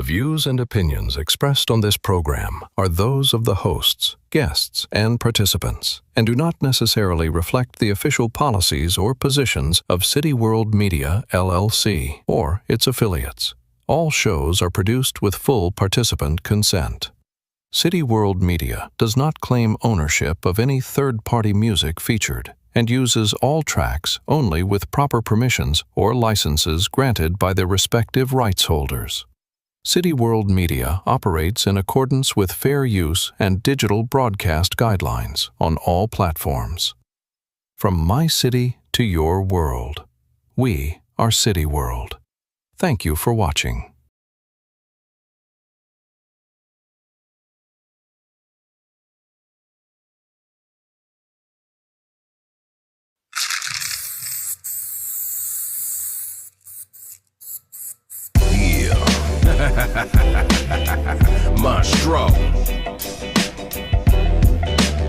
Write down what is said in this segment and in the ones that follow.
views and opinions expressed on this program are those of the hosts, guests, and participants, and do not necessarily reflect the official policies or positions of City World Media, LLC, or its affiliates. All shows are produced with full participant consent. City World Media does not claim ownership of any third-party music featured and uses all tracks only with proper permissions or licenses granted by their respective rights holders. City World Media operates in accordance with fair use and digital broadcast guidelines on all platforms. From my city to your world, we are City World. Thank you for watching. Monstro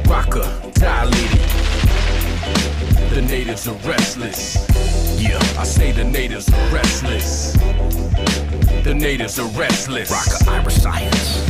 Rocker, tie lady. The natives are restless. Yeah, I say the natives are restless. The natives are restless. Rocker, Irish science.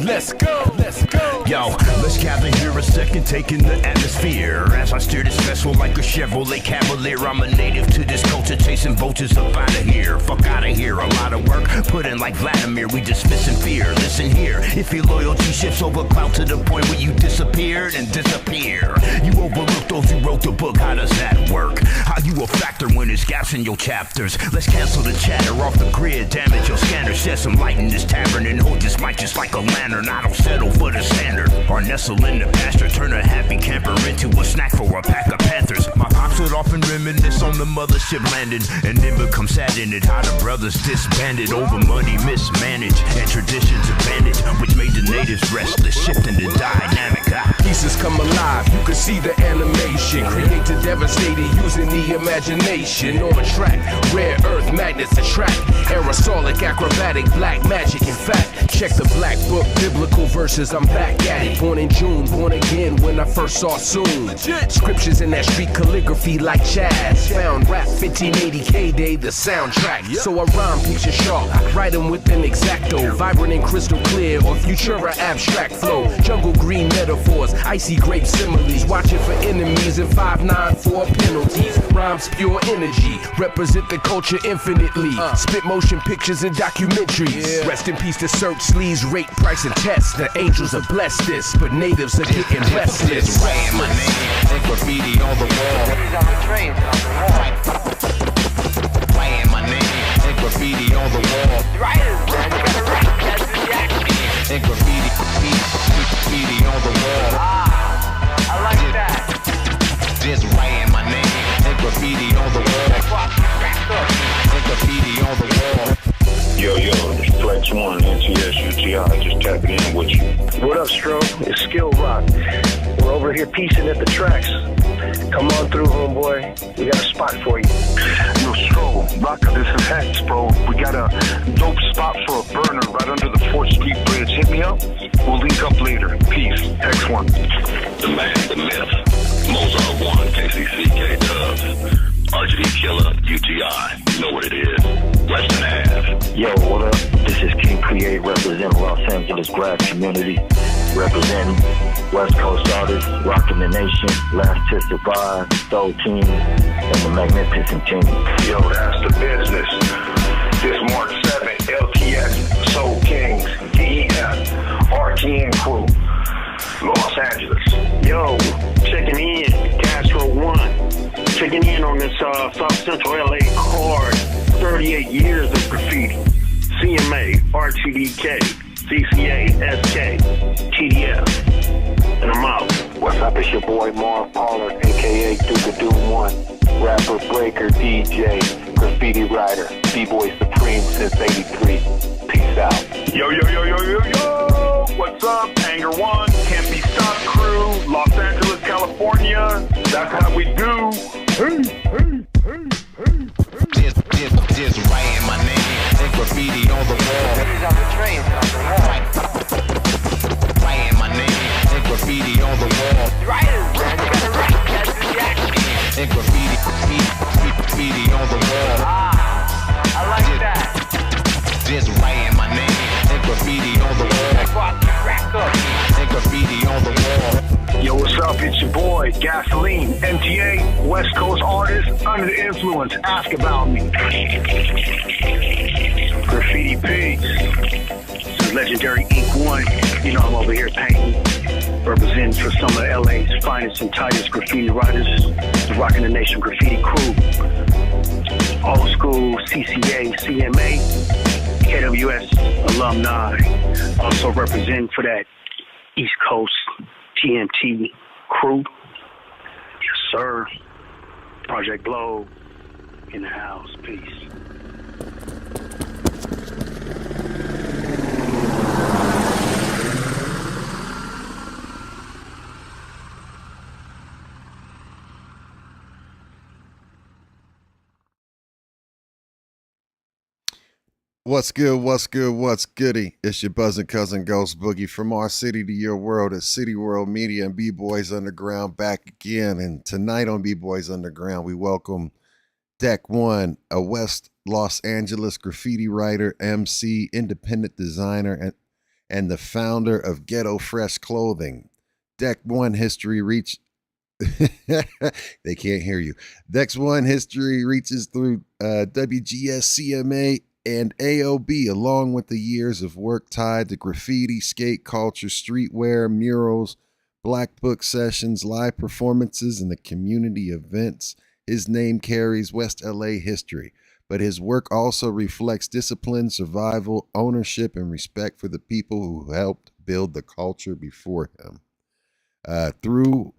Let's go, let's go. Yo, let's gather here a second, taking the atmosphere. As I steer this vessel like a Chevrolet Cavalier, I'm a native to this culture, chasing vultures up out of here. Fuck out of here, a lot of work put in like Vladimir. We dismissing fear. Listen here, if your loyalty shifts over clout to the point where you disappeared and disappear, you overlook those who wrote the book. How does that work? How you a factor when there's gaps in your chapters? Let's cancel the chatter off the grid, damage your scanner, shed some light in this tavern, and hold this mic just like a lantern. I don't settle for the standard or nestle in the pasture, turn a happy camper into a snack for a pack of panthers. My pops would often reminisce on the mothership landing, and then become saddened at how the brothers disbanded over money mismanaged and traditions abandoned, which made the natives restless, shifting the dynamic. Pieces come alive, you can see the animation. Created devastated using the imagination. On track, rare earth magnets attract. Aerosolic, acrobatic, black magic. In fact, check the black book, biblical verses, I'm back at it. Born in June, born again when I first saw Soon. Scriptures in that street calligraphy like Chaz. Found rap 1580 K-Day, the soundtrack. So I rhyme picture sharp, write them with an exacto. Vibrant and crystal clear, or futura abstract flow. Jungle green metaphors, icy grape similes. Watching for enemies and 5'9" for penalties. Rhymes pure energy, represent the culture infinitely. Spit motion pictures and documentaries. Rest in peace to search sleeves, rate, price, and test. The angels have blessed this, but natives are getting restless. Writing my name and graffiti on the wall. Writing my name and graffiti on the wall. And graffiti on the wall. I like that. Just writing my name and graffiti on the wall. And graffiti on the wall. Yo, it's Flex One, NTS, UTI, just tapping in with you. What up, Stro? It's Skill Rock. We're over here piecing at the tracks. Come on through, homeboy. We got a spot for you. Yo, Stro, Rock, this is Hex, bro. We got a dope spot for a burner right under the 4th Street Bridge. Hit me up. We'll link up later. Peace. Hex One. The man, the myth. Mozart 1, KCC, K-Dubs. RGD Killer, UTI. You know what it is. Western Ave. Yo, what up? This is King Create, representing Los Angeles grad community, representing West Coast artists, rocking the nation, Last to Survive, Soul Team, and the Magnificent Team. Yo, that's the business. This March 7th, LTS, Soul Kings, DEF, RTN crew, Los Angeles. Yo, checking in, Castro 1. Checking in on this South Central LA card. 38 years of graffiti. CMA, RTDK, CCA, SK, TDF. And I'm out. What's up? It's your boy Marv Pollard, a.k.a. Duke of Doom 1. Rapper, breaker, DJ, graffiti writer, B-Boy Supreme since 83. Peace out. Yo. What's up? Anger One, Can't Be Stopped crew, Los Angeles, California. That's how we do. Just writing my name and graffiti on the wall. Writing my name and graffiti on the wall. And graffiti on the wall. I like that. graffiti on the wall. Yo, what's up? It's your boy, Gasoline, MTA, West Coast artist, under the influence. Ask about me. Graffiti Pigs. This is legendary Ink One. You know I'm over here painting, representing for some of LA's finest and tightest graffiti writers, the Rockin' the Nation Graffiti crew. Old school CCA, CMA, KWS alumni. Also representing for that East Coast TMT crew. Yes, sir. Project Globe in the house. Peace. What's good, what's good, what's goody? It's your buzzing cousin Ghost Boogie from our city to your world at City World Media and B-Boys Underground back again. And tonight on B-Boys Underground, we welcome Deck One, a West Los Angeles graffiti writer, MC, independent designer, and the founder of Ghettofresh Clothing. Deck One history reached... They can't hear you. Deck One history reaches through WGS, CMA, and AOB, along with the years of work tied to graffiti, skate culture, streetwear, murals, black book sessions, live performances, and the community events. His name carries West LA history, but his work also reflects discipline, survival, ownership, and respect for the people who helped build the culture before him. Through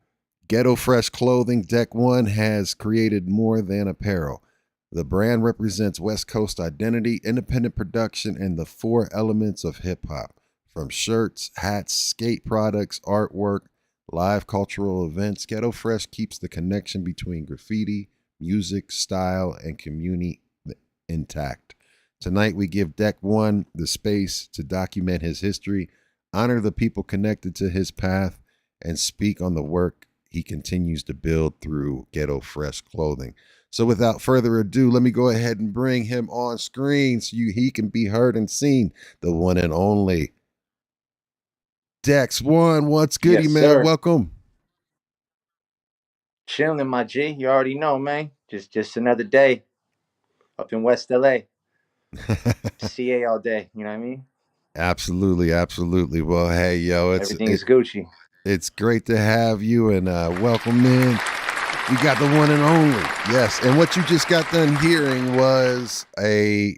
Ghettofresh Clothing, Deck One has created more than apparel. The brand represents West Coast identity, independent production, and the four elements of hip-hop, from shirts, hats, skate products, artwork, live cultural events. Ghettofresh keeps the connection between graffiti, music, style, and community intact. Tonight, we give Deck One the space to document his history, honor the people connected to his path, and speak on the work he continues to build through Ghettofresh Clothing. So without further ado, let me go ahead and bring him on screen so he can be heard and seen. The one and only Dex One. What's goody, Yes, man? sir. Welcome. Chilling, my G. You already know, man. Just another day up in West LA. CA all day. You know what I mean? Absolutely, absolutely. Well, hey, yo, Everything is Gucci. It's great to have you and welcome in. We got the one and only. Yes. And what you just got done hearing was a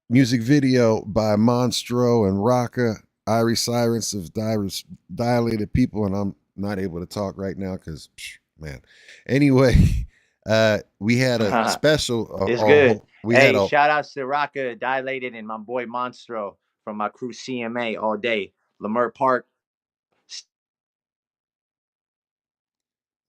music video by Monstro and Rocka, Irie Sirens of Dilated People. And I'm not able to talk right now because, man. Anyway, we had a special. It's good. Shout outs to Rocka, Dilated, and my boy Monstro from my crew CMA all day. Lamert Park.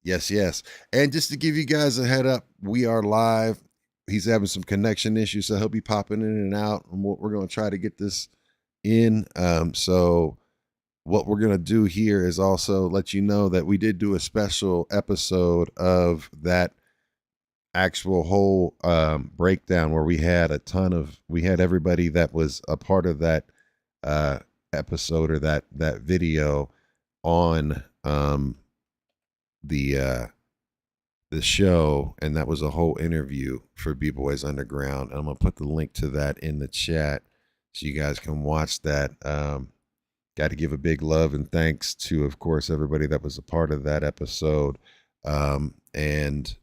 Yes, yes. And just to give you guys a head up, we are live. He's having some connection issues, so he'll be popping in and out. And we're going to try to get this in. So what we're going to do here is also let you know that we did do a special episode of that actual whole breakdown where we had everybody that was a part of that episode or that video on the show, and that was a whole interview for B-Boys Underground. And I'm gonna put the link to that in the chat so you guys can watch that. Got to give a big love and thanks to, of course, everybody that was a part of that episode. And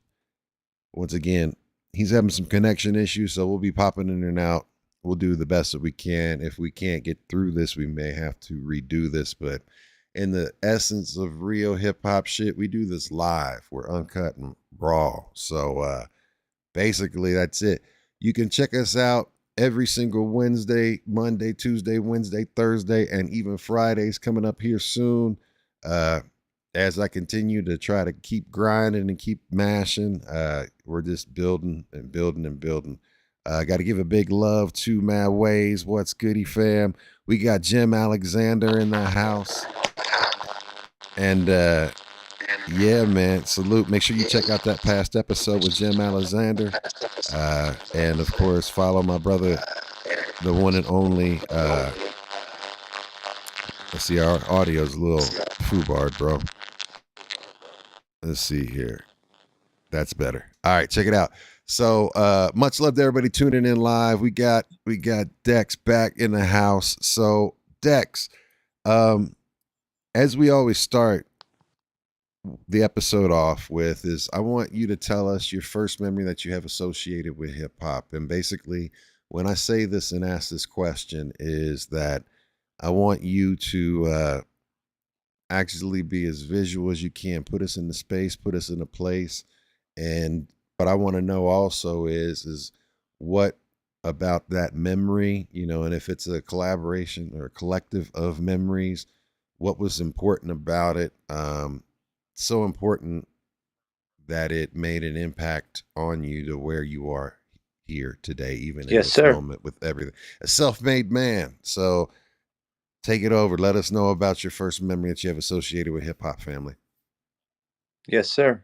once again, he's having some connection issues, so we'll be popping in and out. We'll do the best that we can. If we can't get through this, we may have to redo this, but in the essence of real hip hop shit, we do this live. We're uncut and raw. So basically that's it. You can check us out every single Wednesday, Monday, Tuesday, Wednesday, Thursday, and even Fridays coming up here soon. As I continue to try to keep grinding and keep mashing, we're just building and building and building. Got to give a big love to Mad Ways. What's goody, fam? We got Jim Alexander in the house. And yeah, man, salute. Make sure you check out that past episode with Jim Alexander. And of course, follow my brother, the one and only Let's see, our audio's a little foobarred, bro. Let's see here. That's better. All right, check it out. So much love to everybody tuning in live. We got Dex back in the house. So Dex, as we always start the episode off with is I want you to tell us your first memory that you have associated with hip hop. And basically, when I say this and ask this question is that I want you to actually be as visual as you can. Put us in the space, put us in a place. And what I want to know also is what about that memory, and if it's a collaboration or a collective of memories, what was important about it? So important that it made an impact on you to where you are here today, even in this moment with everything. A self-made man. So take it over. Let us know about your first memory that you have associated with hip hop, family. Yes, sir.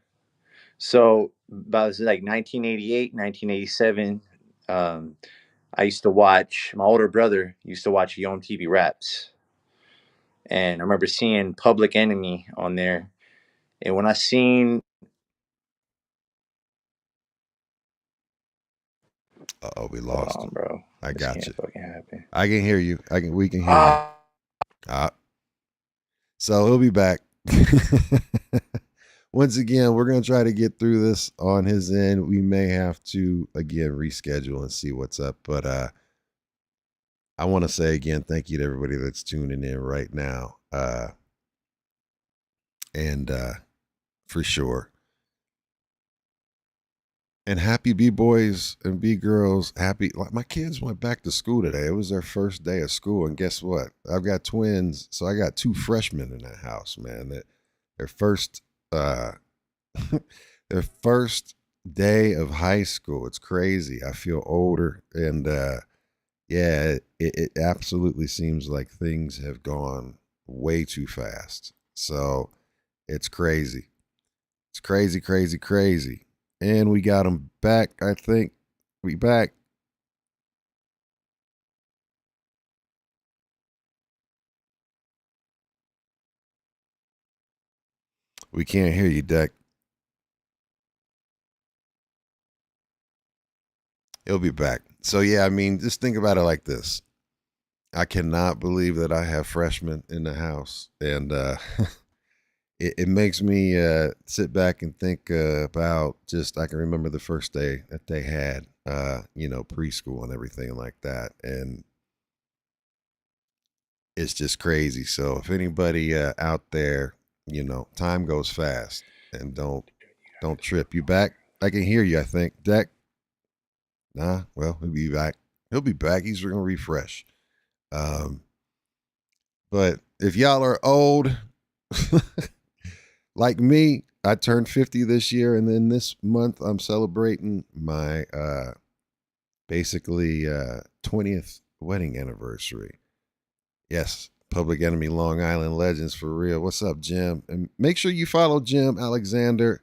So about like 1988, 1987, I used to watch, my older brother used to watch Yo MTV Raps. And I remember seeing Public Enemy on there. And when I seen... Uh-oh, we lost Hold on, him. bro. I This got can't you. fucking happen. I can hear you. We can hear you. So he'll be back. Once again, we're going to try to get through this on his end. We may have to, again, reschedule and see what's up. But I want to say, again, thank you to everybody that's tuning in right now. And for sure. And happy B-boys and B-girls. Happy. Like my kids went back to school today. It was their first day of school. And guess what? I've got twins. So I got 2 freshmen in that house, man. Their first their first day of high school. It's crazy. I feel older. And yeah, it absolutely seems like things have gone way too fast. So it's crazy. It's crazy, crazy, crazy. And we got them back, I think. We back. We can't hear you, Deck. He'll be back. So yeah, I mean, just think about it like this. I cannot believe that I have freshmen in the house. And it makes me sit back and think about just, I can remember the first day that they had, preschool and everything like that. And it's just crazy. So if anybody out there, time goes fast and don't trip. You back? I can hear you, I think. Deck? Nah, well, he'll be back. He'll be back. He's going to refresh. But if y'all are old, like me, I turned 50 this year, and then this month I'm celebrating my basically 20th wedding anniversary. Yes, Public Enemy Long Island Legends for real. What's up, Jim? And make sure you follow Jim Alexander.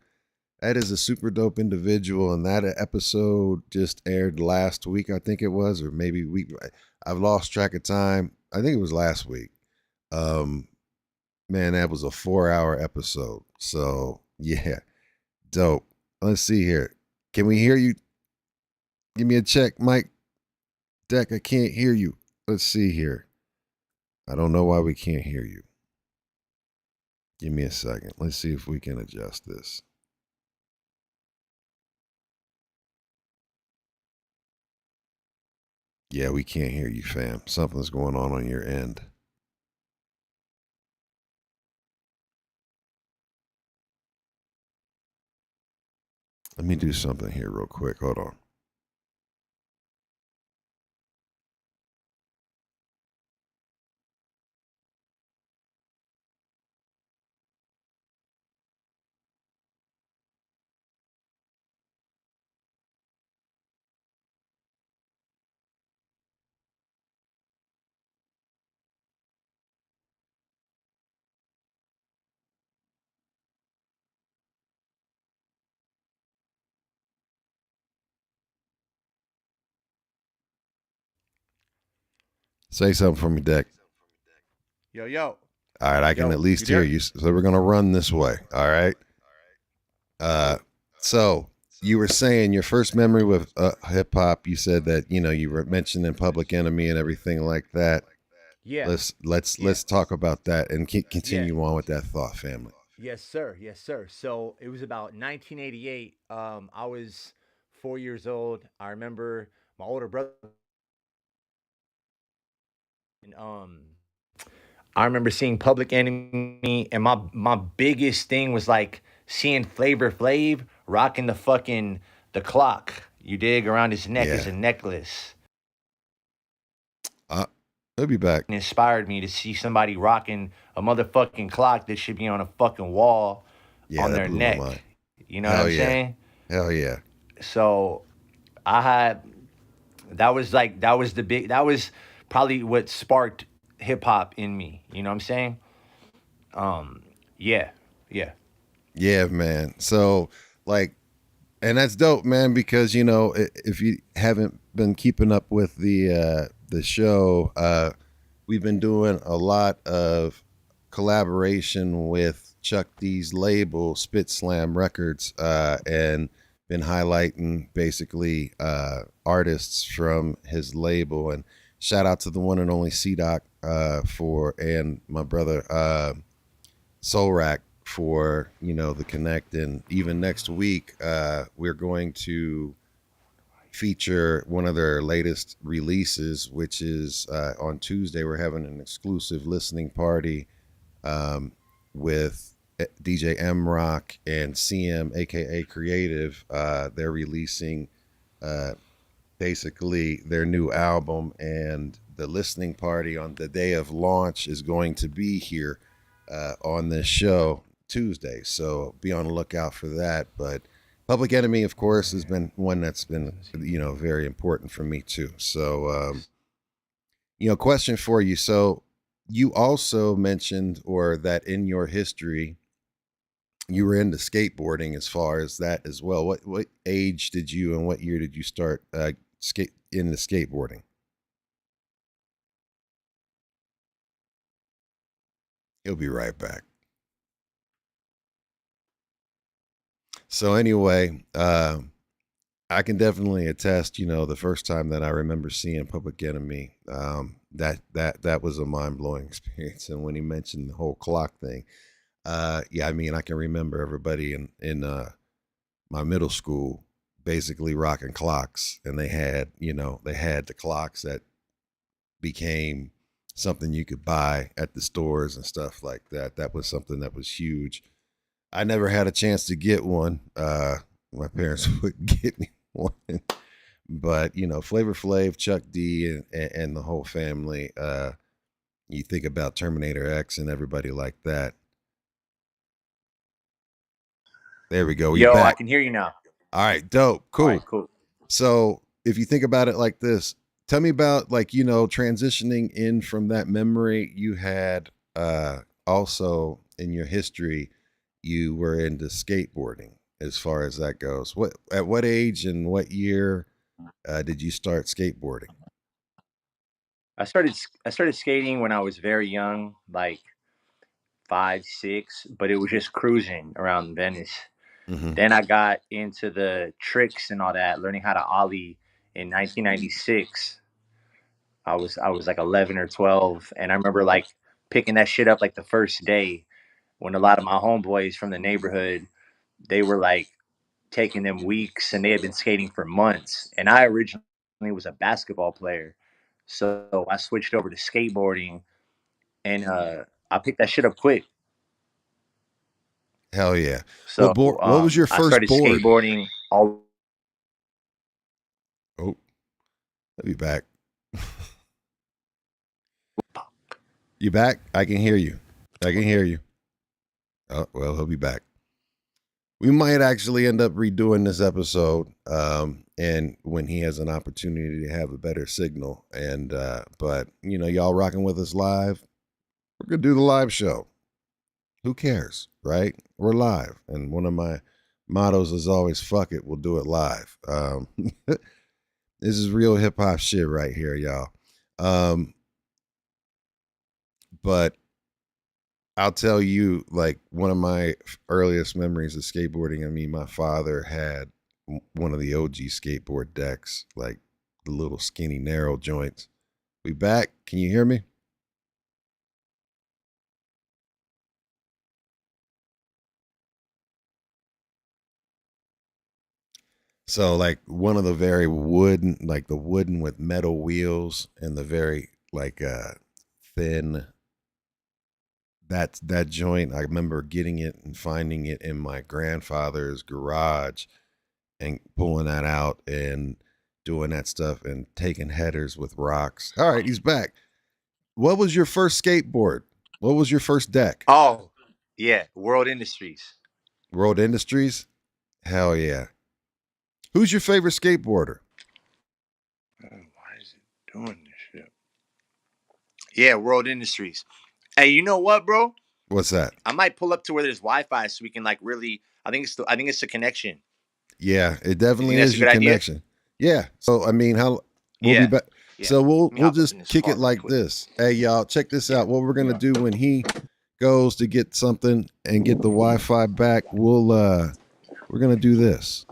That is a super dope individual, and that episode just aired last week, I think it was, or maybe week. I've lost track of time. I think it was last week. Man, that was a 4-hour episode. So yeah, dope. Let's see here. Can we hear you? Give me a check, Mike. Deck, I can't hear you. Let's see here. I don't know why we can't hear you. Give me a second. Let's see if we can adjust this. Yeah, we can't hear you, fam. Something's going on your end. Let me do something here real quick. Hold on. Say something for me, Deck. Yo. All right, I can at least hear you. So we're gonna run this way. All right. So you were saying your first memory with hip hop. You said that you were mentioning Public Enemy and everything like that. Yeah. Let's talk about that and continue on with that thought, family. Yes, sir. So it was about 1988. I was 4 years old. I remember my older brother. And, I remember seeing Public Enemy, and my biggest thing was like seeing Flavor Flav rocking the clock. You dig, around his neck as a necklace. He'll be back. It inspired me to see somebody rocking a motherfucking clock that should be on a fucking wall on their neck. You know what I'm saying? Hell yeah. So that was probably what sparked hip hop in me. You know what I'm saying? Yeah, man. So and that's dope, man, because if you haven't been keeping up with the show, we've been doing a lot of collaboration with Chuck D's label, Spit Slam Records, and been highlighting basically artists from his label. And shout out to the one and only C-Doc and my brother Solrak for the connect. And even next week we're going to feature one of their latest releases, which is on Tuesday. We're having an exclusive listening party with DJ M Rock and CM, aka Creative. They're releasing basically their new album, and the listening party on the day of launch is going to be here on this show Tuesday. So be on the lookout for that. But Public Enemy, of course, has been one that's been, very important for me too. So, question for you. So you also mentioned, or that in your history, you were into skateboarding as far as that as well. What age did you and what year did you start into skateboarding? He'll be right back. So anyway, I can definitely attest, the first time that I remember seeing Public Enemy, that was a mind-blowing experience. And when he mentioned the whole clock thing, I can remember everybody in my middle school basically rocking clocks, and they had the clocks that became something you could buy at the stores and stuff like that. That was something that was huge. I never had a chance to get one. My parents wouldn't get me one, but Flavor Flav, Chuck D, and the whole family. You think about Terminator X and everybody like that. There we go. Yo, I can hear you now. All right, dope, cool. All right, cool. So if you think about it like this, tell me about transitioning in from that memory you had. Also in your history, you were into skateboarding. As far as that goes, at what age and what year did you start skateboarding? I started skating when I was very young, like 5, 6, but it was just cruising around Venice. Mm-hmm. Then I got into the tricks and all that, learning how to ollie in 1996. I was like 11 or 12, and I remember like picking that shit up like the first day when a lot of my homeboys from the neighborhood, they were like taking them weeks and they had been skating for months. And I originally was a basketball player. So I switched over to skateboarding, and I picked that shit up quick. Hell yeah. So what was your first I started board? Skateboarding all. Oh, I'll be back. You back? I can hear you. Oh, well, he'll be back. We might actually end up redoing this episode, and when he has an opportunity to have a better signal. And but y'all rocking with us live, we're gonna do the live show. Who cares, right? We're live, and one of my mottos is always "fuck it, we'll do it live." This is real hip hop shit right here, y'all. But I'll tell you, like, one of my earliest memories of skateboarding, I mean, my father had one of the OG skateboard decks, like the little skinny, narrow joints. We back? Can you hear me? So, like, one of the very wooden, like the wooden with metal wheels and the very, like, thin, that joint, I remember getting it and finding it in my grandfather's garage and pulling that out and doing that stuff and taking headers with rocks. All right, he's back. What was your first skateboard? What was your first deck? Oh, yeah, World Industries. World Industries? Hell yeah. Who's your favorite skateboarder? Why is it doing this shit? Yeah, World Industries. Hey, you know what, bro? What's that? I might pull up to where there's Wi-Fi so we can like really. I think it's the connection. Yeah, it definitely is your connection. Yeah. So I mean, we'll be back. Yeah. So we'll just kick it like this. Hey, y'all, check this out. What we're gonna do when he goes to get something and get the Wi-Fi back, we're gonna do this.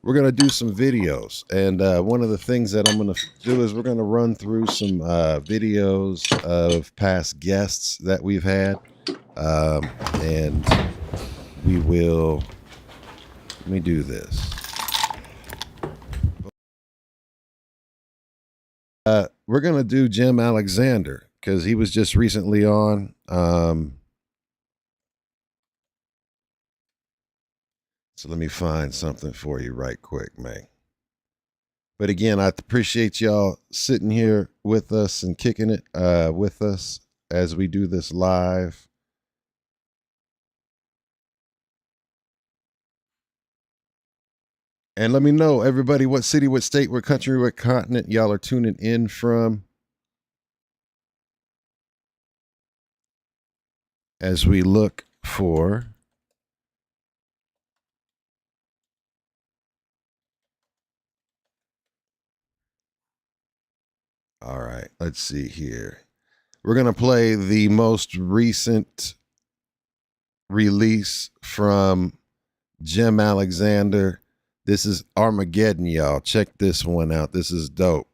We're going to do some videos. And one of the things that I'm going to do is we're going to run through some videos of past guests that we've had. And we will, let me do this. We're going to do Jim Alexander because he was just recently on. So let me find something for you right quick, man. But again, I appreciate y'all sitting here with us and kicking it with us as we do this live. And let me know, everybody, what city, what state, what country, what continent y'all are tuning in from. As we look for... All right, let's see here. We're going to play the most recent release from Jim Alexander. This is Armageddon, y'all. Check this one out. This is dope.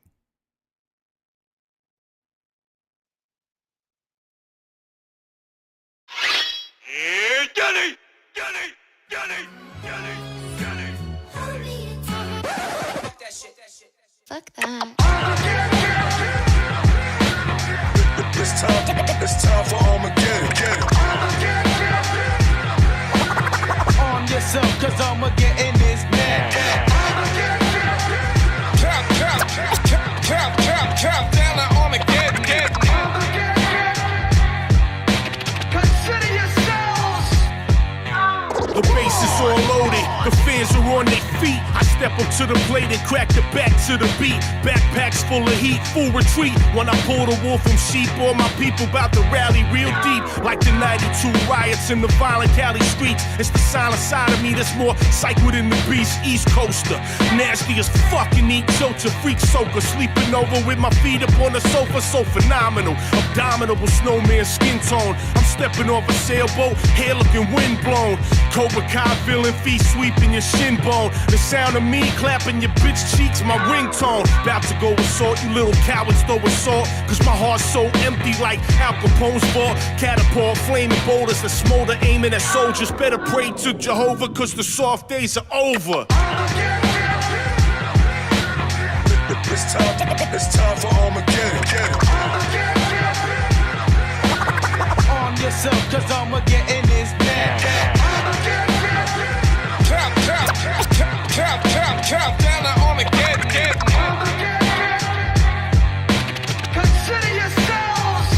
Fuck that. It's time for Armageddon. Arm yourself, cause Armageddon is mad. Count down to Armageddon. Consider yourselves. The base is all loaded, the fans are on their feet. I step up to the plate and crack the back to the beat. Backpacks full of heat, full retreat. When I pull the wool from sheep, all my people about to rally real deep. Like the 92 riots in the violent Cali streets. It's the silent side of me that's more psycho than the beast. East Coaster, nasty as fucking eat chocha. Freak soaker, sleeping over with my feet up on the sofa. So phenomenal, abominable snowman skin tone. I'm stepping off a sailboat, hair looking windblown. Cobra Kai feeling feet sweeping your shin bone. The sound of me clapping your bitch cheeks, my ringtone. About to go assault, you little cowards throw assault. Cause my heart's so empty like Al Capone's vault. Catapult, flaming boulders that smolder, aiming at soldiers. Better pray to Jehovah cause the soft days are over. It's time for Armageddon. Arm yourself cause Armageddon is mad. Count down to Armageddon. Consider yourselves.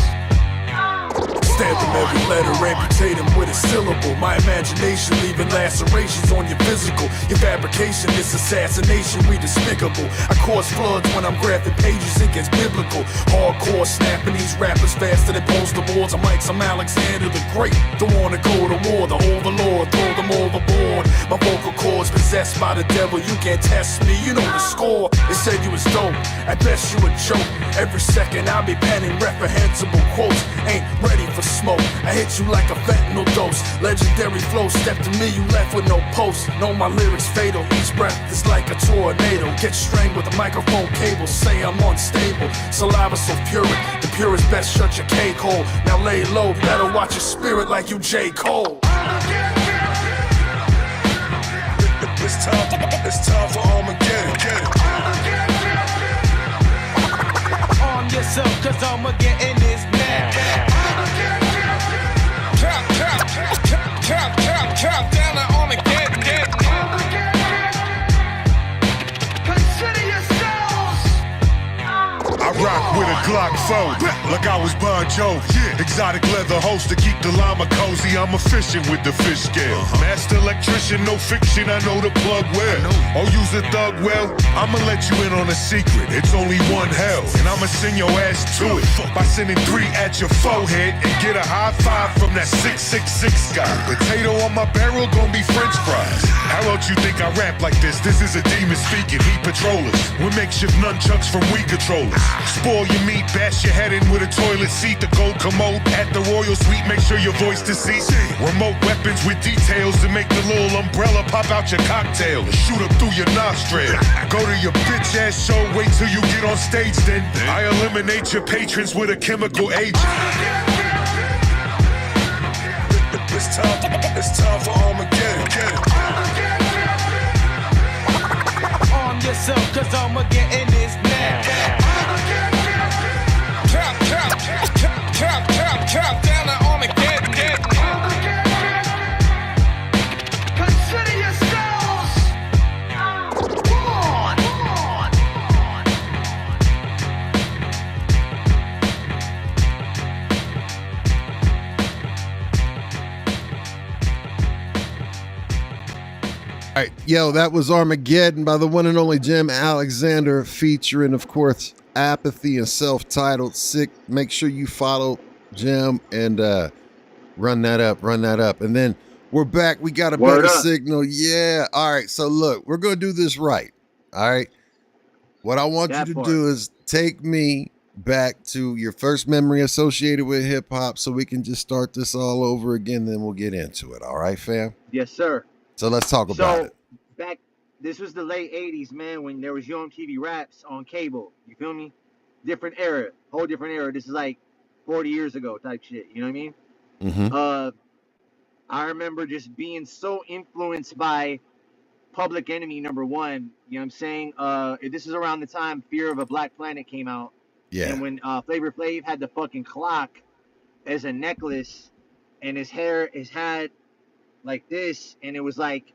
Stab them every letter, amputate them with a syllable. My imagination leaving lacerations on your physical. Your fabrication is assassination, we despicable. I cause floods when I'm graphing pages, it gets biblical. Hardcore snapping these rappers faster than poster boards. I'm like some Alexander the Great. Don't wanna go to war, the overlord, throw them overboard. My vocal cords possessed by the devil, you can't test me, you know the score. They said you was dope, at best you a joke. Every second I'll be penning reprehensible quotes. Ain't ready for smoke, I hit you like a fentanyl dose. Legendary flow, step to me, you left with no post. Know my lyrics fatal, each breath is like a tornado. Get strained with a microphone cable, say I'm unstable. Saliva so pure, the purest best shut your cake hole. Now lay low, better watch your spirit like you J. Cole. It's time for Armageddon. Arm yourself, cause I'ma get in this man. Count down to Armageddon. Consider yourselves. I rock with a Glock 4, like I was Bon Jovi. Exotic leather holster, keep the llama cozy. I'm efficient with the fish scale. Master electrician, no fiction, I know the plug well. Oh, use a thug well, I'ma let you in on a secret. It's only one hell, and I'ma send your ass to it by sending 3 at your forehead and get a high five from that 666 guy. Potato on my barrel, gon' be French fries. How else you think I rap like this? This is a demon speaking, he patrollers. With makeshift nunchucks from Wii controllers. Spoil your meat, bash your head in with a toilet seat. The gold commode at the royal suite, make sure your voice to see. Remote weapons with details to make the little umbrella pop out your cocktail and shoot up through your nostril. Go to your bitch ass show, wait till you get on stage then. I eliminate your patrons with a chemical agent. It's time for Armageddon. Arm yourself, cause I'ma get in this man. Count down to Armageddon. Consider yourselves. Come on. All right, yo, that was Armageddon by the one and only Jim Alexander, featuring, of course, Apathy and self-titled Sick. Make sure you follow Jim and run that up. And then we're back. We got a better signal. Yeah. All right. So look, we're going to do this right. All right. What I want you to do is take me back to your first memory associated with hip hop so we can just start this all over again. Then we'll get into it. All right, fam? Yes, sir. So let's talk about it. This was the late 80s, man, when there was Young TV Raps on cable. You feel me? Different era. Whole different era. This is like 40 years ago type shit. You know what I mean? Mm-hmm. I remember just being so influenced by Public Enemy #1. You know what I'm saying? This is around the time Fear of a Black Planet came out. Yeah. And when Flavor Flav had the fucking clock as a necklace and his hair is had like this, and it was like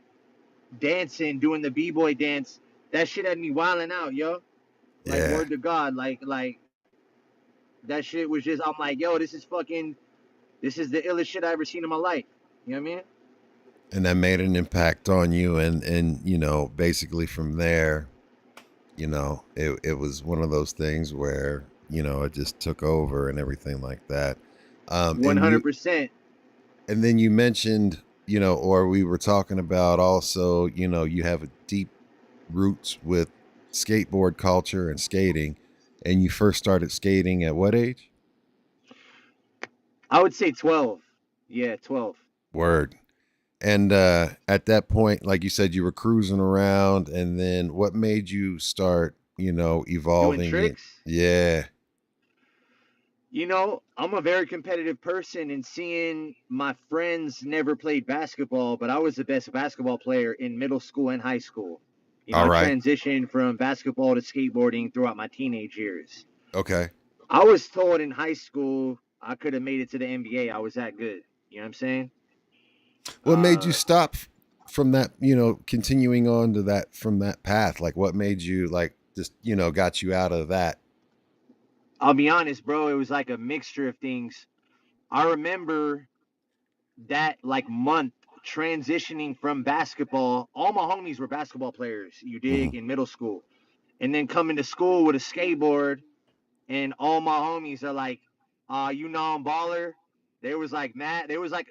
dancing, doing the b-boy dance. That shit had me wilding out, yo. Like, word to God, like that shit was just, I'm like, yo, this is the illest shit I ever seen in my life. You know what I mean? And that made an impact on you, and you know, basically from there, you know, it was one of those things where, you know, it just took over and everything like that. 100%. And then you mentioned, you know, or we were talking about also, you know, you have a deep roots with skateboard culture and skating, and you first started skating at what age? I would say 12. Yeah, 12. Word. And at that point, like you said, you were cruising around, and then what made you start, you know, evolving? Doing tricks? Yeah. You know, I'm a very competitive person, and seeing my friends never played basketball, but I was the best basketball player in middle school and high school. You know, All right. I transitioned from basketball to skateboarding throughout my teenage years. Okay. I was told in high school I could have made it to the NBA. I was that good. You know what I'm saying? What made you stop from that, you know, continuing on to that, from that path? Like, what made you, like, just, you know, got you out of that? I'll be honest, bro. It was like a mixture of things. I remember that, like, month transitioning from basketball. All my homies were basketball players, you dig, in middle school. And then coming to school with a skateboard, and all my homies are like, you know I'm baller. They was like mad. They was like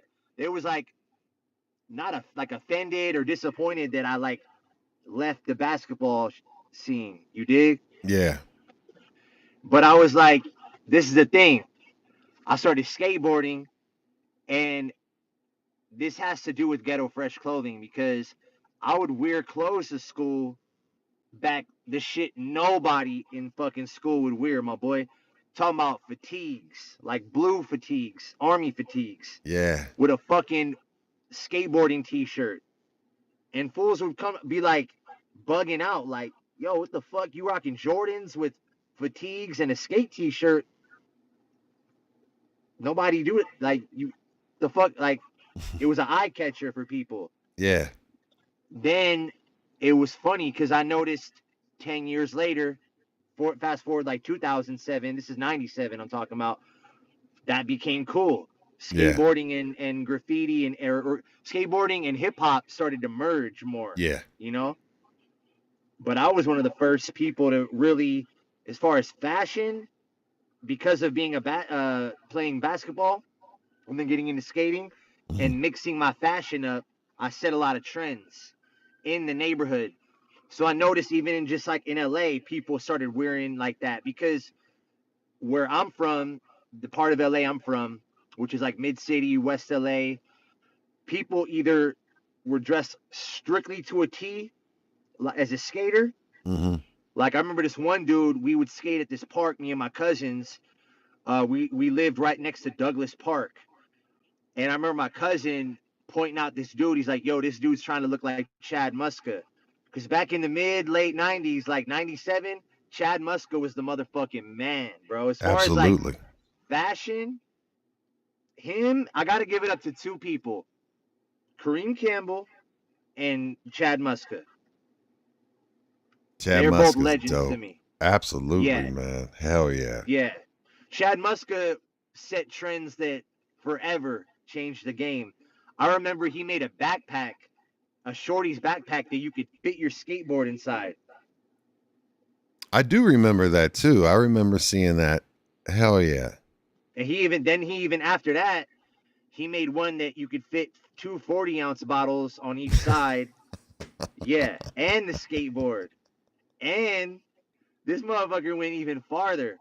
not offended or disappointed that I like left the basketball scene. You dig? Yeah. But I was like, this is the thing. I started skateboarding, And this has to do with Ghettofresh Clothing because I would wear clothes to school back the shit nobody in fucking school would wear, my boy. Talking about fatigues, like blue fatigues, army fatigues, Yeah. with a fucking skateboarding t-shirt. And fools would be like bugging out, like, yo, what the fuck? You rocking Jordans with fatigues and a skate t-shirt? Nobody do it. Like, you, the fuck, like, it was an eye catcher for people. Yeah. Then it was funny because I noticed 10 years later, fast forward like 2007, this is 97 I'm talking about, that became cool. Yeah. Skateboarding and graffiti or skateboarding and hip hop started to merge more. Yeah. You know? But I was one of the first people to really, as far as fashion, because of being playing basketball and then getting into skating and mixing my fashion up, I set a lot of trends in the neighborhood. So I noticed even in just like in LA, people started wearing like that because where I'm from, the part of LA I'm from, which is like mid city, West LA, people either were dressed strictly to a T as a skater. Mm-hmm. Like I remember this one dude, we would skate at this park, me and my cousins. We lived right next to Douglas Park. And I remember my cousin pointing out this dude. He's like, yo, this dude's trying to look like Chad Muska. Because back in the late 90s, like 97, Chad Muska was the motherfucking man, bro. As far Absolutely. as like fashion, him, I got to give it up to two people, Kareem Campbell and Chad Muska. Chad They're both Muska's legends dope. to me. Absolutely, Yeah. man. Hell yeah. Yeah. Chad Muska set trends that forever changed the game. I remember he made a backpack, a shorty's backpack that you could fit your skateboard inside. I do remember that too. I remember seeing that. Hell yeah. And he even after that, he made one that you could fit two 40-ounce bottles on each side. Yeah, and the skateboard. And this motherfucker went even farther.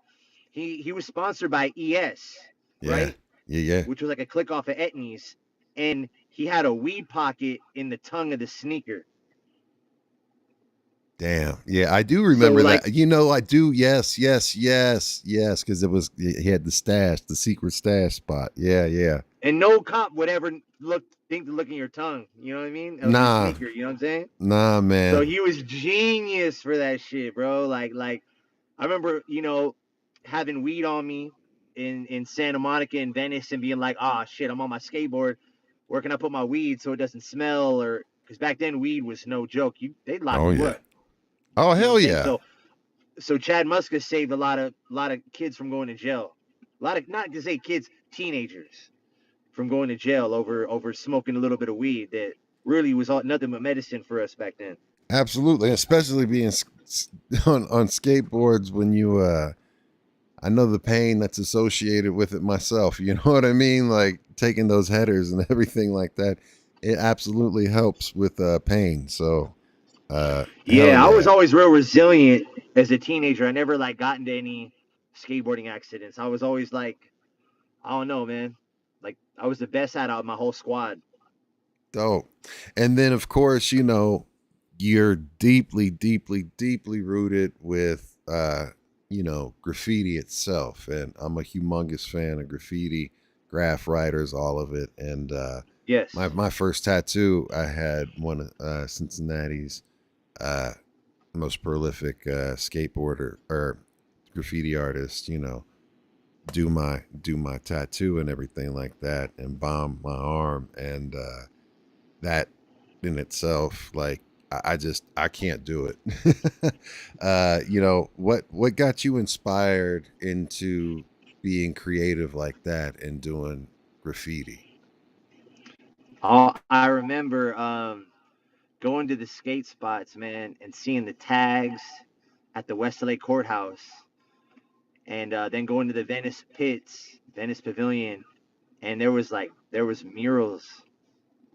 He was sponsored by ES, Yeah. right? Yeah. Which was like a click off of Etnies. And he had a weed pocket in the tongue of the sneaker. Damn. Yeah, I do remember like- that. You know, I do. Yes. Because he had the secret stash spot. Yeah. And no cop would ever think to look in your tongue. You know what I mean? Of Nah. your sneaker, you know what I'm saying? Nah, man. So he was genius for that shit, bro. Like I remember, having weed on me in Santa Monica and Venice and being like, oh shit, I'm on my skateboard. Where can I put my weed so it doesn't smell? Or because back then weed was no joke. They'd lock you up. Oh, hell yeah. So Chad Muska saved a lot of kids from going to jail. A lot of, not to say kids, teenagers from going to jail over smoking a little bit of weed that really was nothing but medicine for us back then. Absolutely, especially being on skateboards when you I know the pain that's associated with it myself. You know what I mean? Like taking those headers and everything like that. It absolutely helps with pain. So yeah, I was always real resilient as a teenager. I never got into any skateboarding accidents. I was always like, I don't know, man. Like I was the best out of my whole squad. Dope. And then of course, you're deeply, deeply, deeply rooted with graffiti itself. And I'm a humongous fan of graffiti, graph writers, all of it. And yes, my first tattoo, I had one of Cincinnati's most prolific skateboarder or graffiti artist, do my tattoo and everything like that and bomb my arm. And that in itself, like I can't do it. What got you inspired into being creative like that and doing graffiti? I remember going to the skate spots, man, and seeing the tags at the West LA courthouse, and then going to the Venice Pavilion, and there was murals.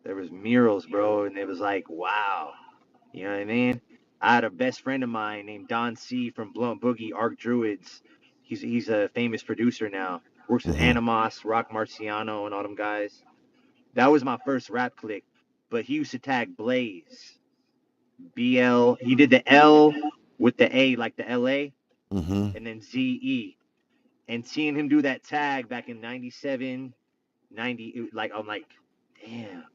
There was murals, bro, and it was like, wow. You know what I mean? I had a best friend of mine named Don C from Blunt Boogie, Arc Druids. He's a famous producer now. Works with Animas, Rock Marciano, and all them guys. That was my first rap click. But he used to tag Blaze, BL. He did the L with the A, like the LA, and then ZE. And seeing him do that tag back in 97, 90, like, I'm like, damn.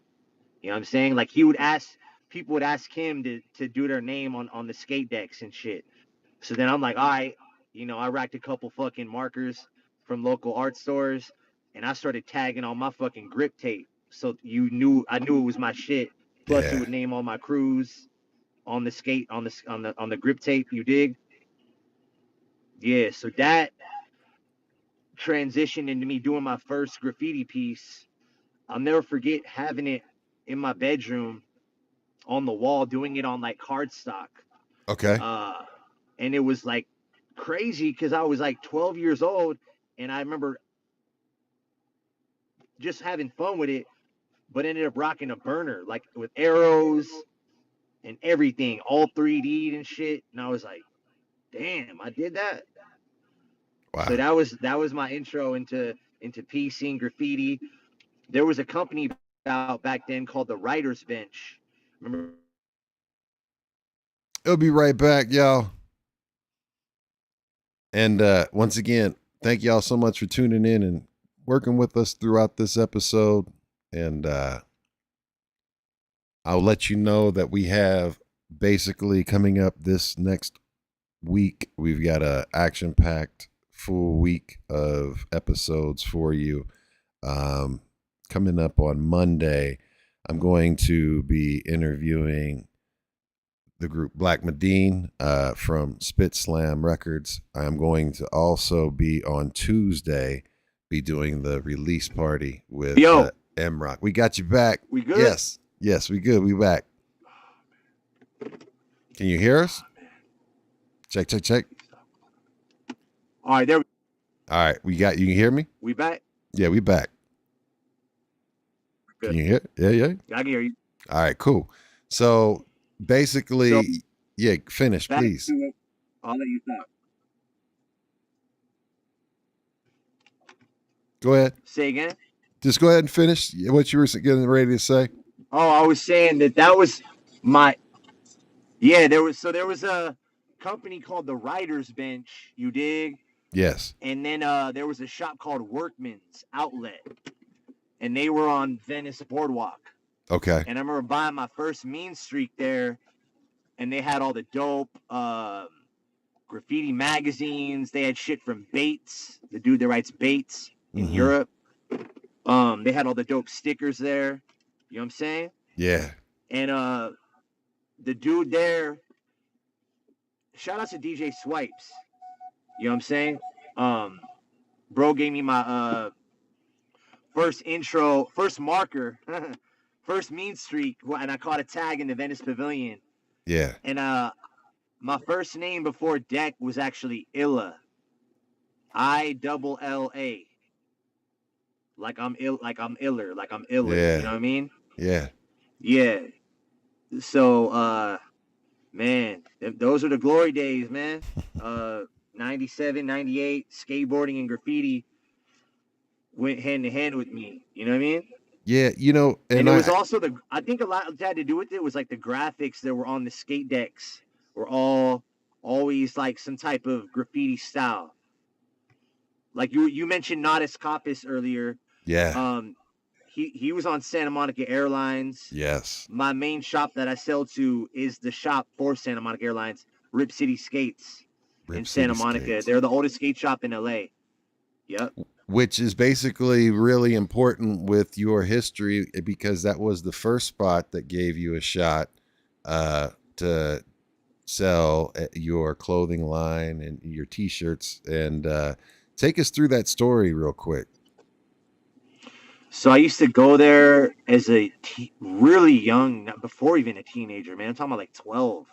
You know what I'm saying? Like, people would ask him to do their name on the skate decks and shit. So then I'm like, all right, I racked a couple fucking markers from local art stores, and I started tagging on my fucking grip tape. So I knew it was my shit. Plus, it would name all my crews on the skate on the grip tape. You dig? Yeah. So that transitioned into me doing my first graffiti piece. I'll never forget having it in my bedroom on the wall, doing it on like cardstock. Okay. And it was like crazy because I was like 12 years old, and I remember just having fun with it, but ended up rocking a burner, like with arrows and everything, all 3D'd and shit. And I was like, damn, I did that. Wow. So that was my intro into piecing, graffiti. There was a company out back then called the Writer's Bench. Remember? It'll be right back, y'all. And once again, thank y'all so much for tuning in and working with us throughout this episode. And I'll let you know that we have basically coming up this next week, we've got a action-packed full week of episodes for you. Coming up on Monday, I'm going to be interviewing the group Black Medine from Spit Slam Records. I'm going to also be on Tuesday be doing the release party with M-Rock. We got you back. We good? Yes, we good. We back. Can you hear us? Check. All right, there. All right, we got you. Can hear me? We back? Yeah, we back. Good. Can you hear? Yeah. I can hear you. All right, cool. So basically, finish, please. I'll let you talk. Go ahead. Say again? Just go ahead and finish what you were getting ready to say. Oh, I was saying that was my... Yeah, there was a company called the Writer's Bench, you dig? Yes. And then there was a shop called Workman's Outlet, and they were on Venice Boardwalk. Okay. And I remember buying my first Mean Streak there, and they had all the dope graffiti magazines. They had shit from Bates, the dude that writes Bates in Europe. They had all the dope stickers there. You know what I'm saying? Yeah. And the dude there, shout out to DJ Swipes. You know what I'm saying? Bro gave me my first marker, first Mean Streak, and I caught a tag in the Venice Pavilion. Yeah. And my first name before Deck was actually Illa. ILLA. Like I'm iller. Yeah. You know what I mean? Yeah. Yeah. So man, those are the glory days, man. 97, 98, skateboarding and graffiti went hand in hand with me. You know what I mean? Yeah, and it was also I think a lot had to do with it was like the graphics that were on the skate decks were always like some type of graffiti style. Like you mentioned Natus Copus earlier. Yeah. He was on Santa Monica Airlines. Yes. My main shop that I sell to is the shop for Santa Monica Airlines, Rip City Skates in Santa Monica. Skates. They're the oldest skate shop in LA. Yep. Which is basically really important with your history because that was the first spot that gave you a shot to sell your clothing line and your t-shirts. And take us through that story real quick. So I used to go there as a really young, before even a teenager, man. I'm talking about like 12.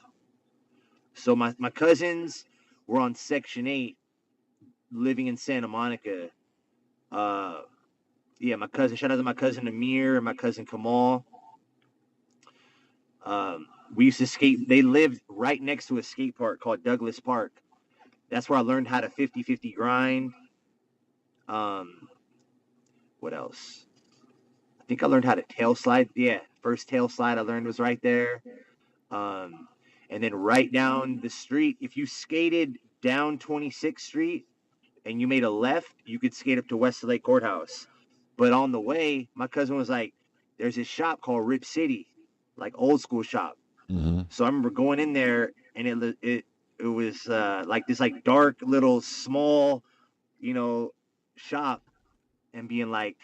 So my cousins were on Section 8 living in Santa Monica. My cousin, shout out to my cousin Amir and my cousin Kamal. We used to skate. They lived right next to a skate park called Douglas Park. That's where I learned how to 50-50 grind. What else? I think I learned how to tail slide. Yeah, first tail slide I learned was right there. Um, and then right down the street, if you skated down 26th Street and you made a left, you could skate up to West Lake Courthouse. But on the way, my cousin was like, "There's this shop called Rip City, like old school shop." Mm-hmm. So I remember going in there, and it was like this like dark little small, shop, and being like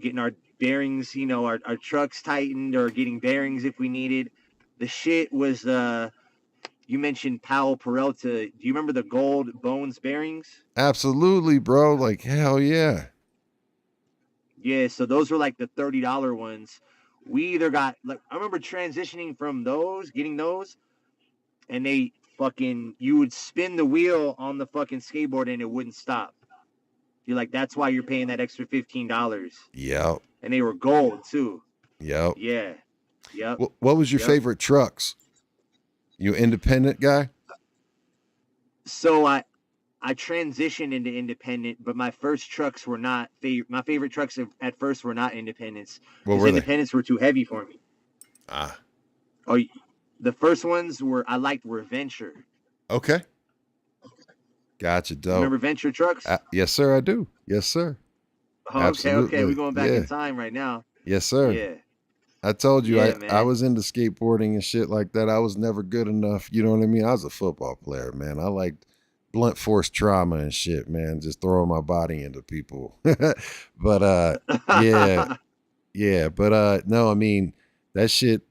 getting our bearings, our trucks tightened or getting bearings if we needed. The shit was you mentioned Powell Peralta. Do you remember the gold Bones bearings? Absolutely, bro. Like, hell yeah. Yeah, so those were like the $30 ones. We either got like I remember transitioning from those, getting those, and you would spin the wheel on the fucking skateboard and it wouldn't stop. You're like, that's why you're paying that extra $15. Yep. And they were gold too. Yep. Yeah. Yep. What was your favorite trucks? You independent guy? So I transitioned into independent, but my first trucks were not my favorite trucks at first were not independents. What were independents were too heavy for me. Ah. Oh, the first ones I liked were Venture. Okay. Gotcha, dope. Remember Venture trucks? Yes, sir, I do. Yes, sir. Oh, Absolutely. Okay. We're going back in time right now. Yes, sir. Yeah. I told you, Yeah, I was into skateboarding and shit like that. I was never good enough. You know what I mean? I was a football player, man. I liked blunt force trauma and shit, man. Just throwing my body into people. But yeah. But no, I mean, that shit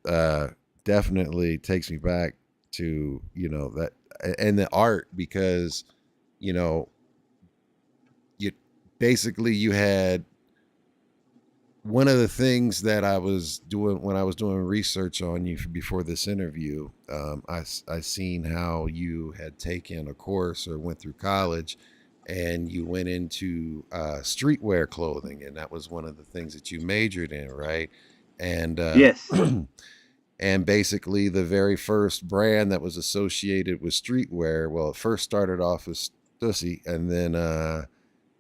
definitely takes me back to, that and the art, because, you had one of the things that I was doing when I was doing research on you before this interview, I seen how you had taken a course or went through college, and you went into streetwear clothing, and that was one of the things that you majored in, right? And yes. And basically the very first brand that was associated with streetwear, well, it first started off as Stussy, and then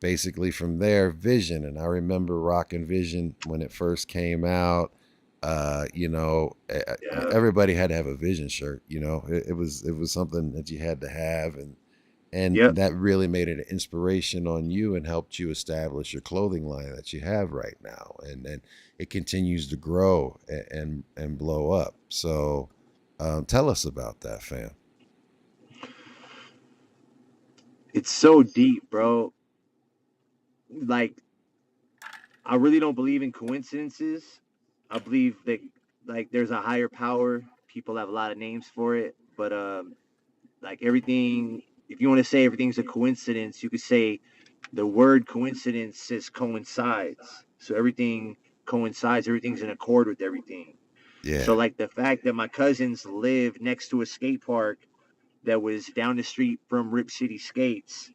basically from there, Vision. And I remember rocking Vision when it first came out. Everybody had to have a Vision shirt. It was something that you had to have, and that really made it an inspiration on you and helped you establish your clothing line that you have right now, and it continues to grow and blow up. So tell us about that, fam. It's so deep, bro. Like, I really don't believe in coincidences. I believe that like there's a higher power. People have a lot of names for it, but like everything, if you want to say everything's a coincidence, you could say the word coincidence is coincides. So everything coincides, everything's in accord with everything. Yeah. So like the fact that my cousins live next to a skate park that was down the street from Rip City Skates,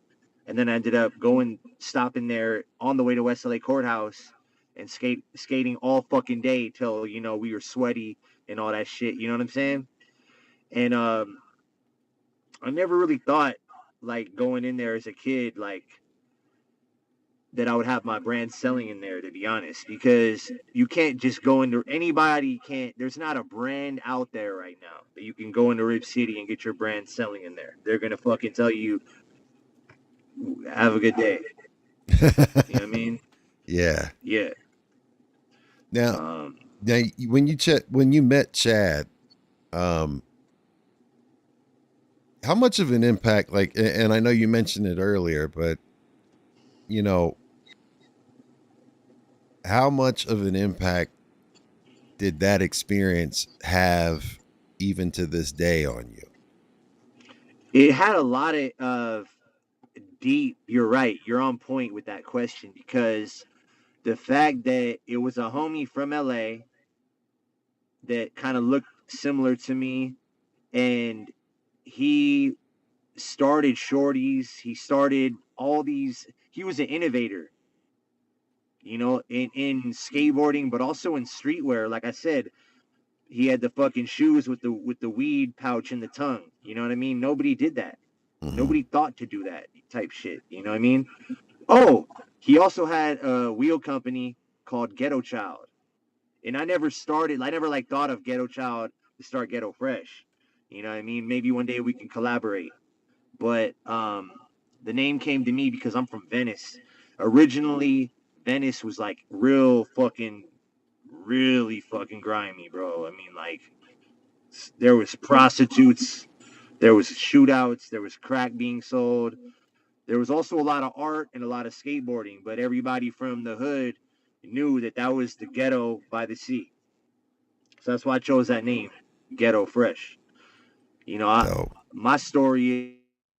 and then I ended up stopping there on the way to West LA Courthouse and skating all fucking day till, we were sweaty and all that shit. You know what I'm saying? And I never really thought, like, going in there as a kid, like, that I would have my brand selling in there, to be honest, because you can't just go into there's not a brand out there right now that you can go into Rip City and get your brand selling in there. They're going to fucking tell you, have a good day. You know what I mean? Yeah. Yeah. Now, when you met Chad, how much of an impact, like, and I know you mentioned it earlier, but how much of an impact did that experience have even to this day on you? It had a lot of deep, you're right. You're on point with that question, because the fact that it was a homie from LA that kind of looked similar to me, and he started Shorties, he started all these, he was an innovator, in skateboarding, but also in streetwear. Like I said, he had the fucking shoes with the weed pouch in the tongue. You know what I mean? Nobody did that. Mm-hmm. Nobody thought to do that type shit. You know what I mean? Oh, he also had a wheel company called Ghetto Child. And I never like thought of Ghetto Child to start Ghetto Fresh. You know what I mean? Maybe one day we can collaborate. But the name came to me because I'm from Venice. Originally, Venice was like really fucking grimy, bro. I mean, like, there was prostitutes, there was shootouts, there was crack being sold. There was also a lot of art and a lot of skateboarding, but everybody from the hood knew that that was the ghetto by the sea. So that's why I chose that name, Ghetto Fresh. You know, my story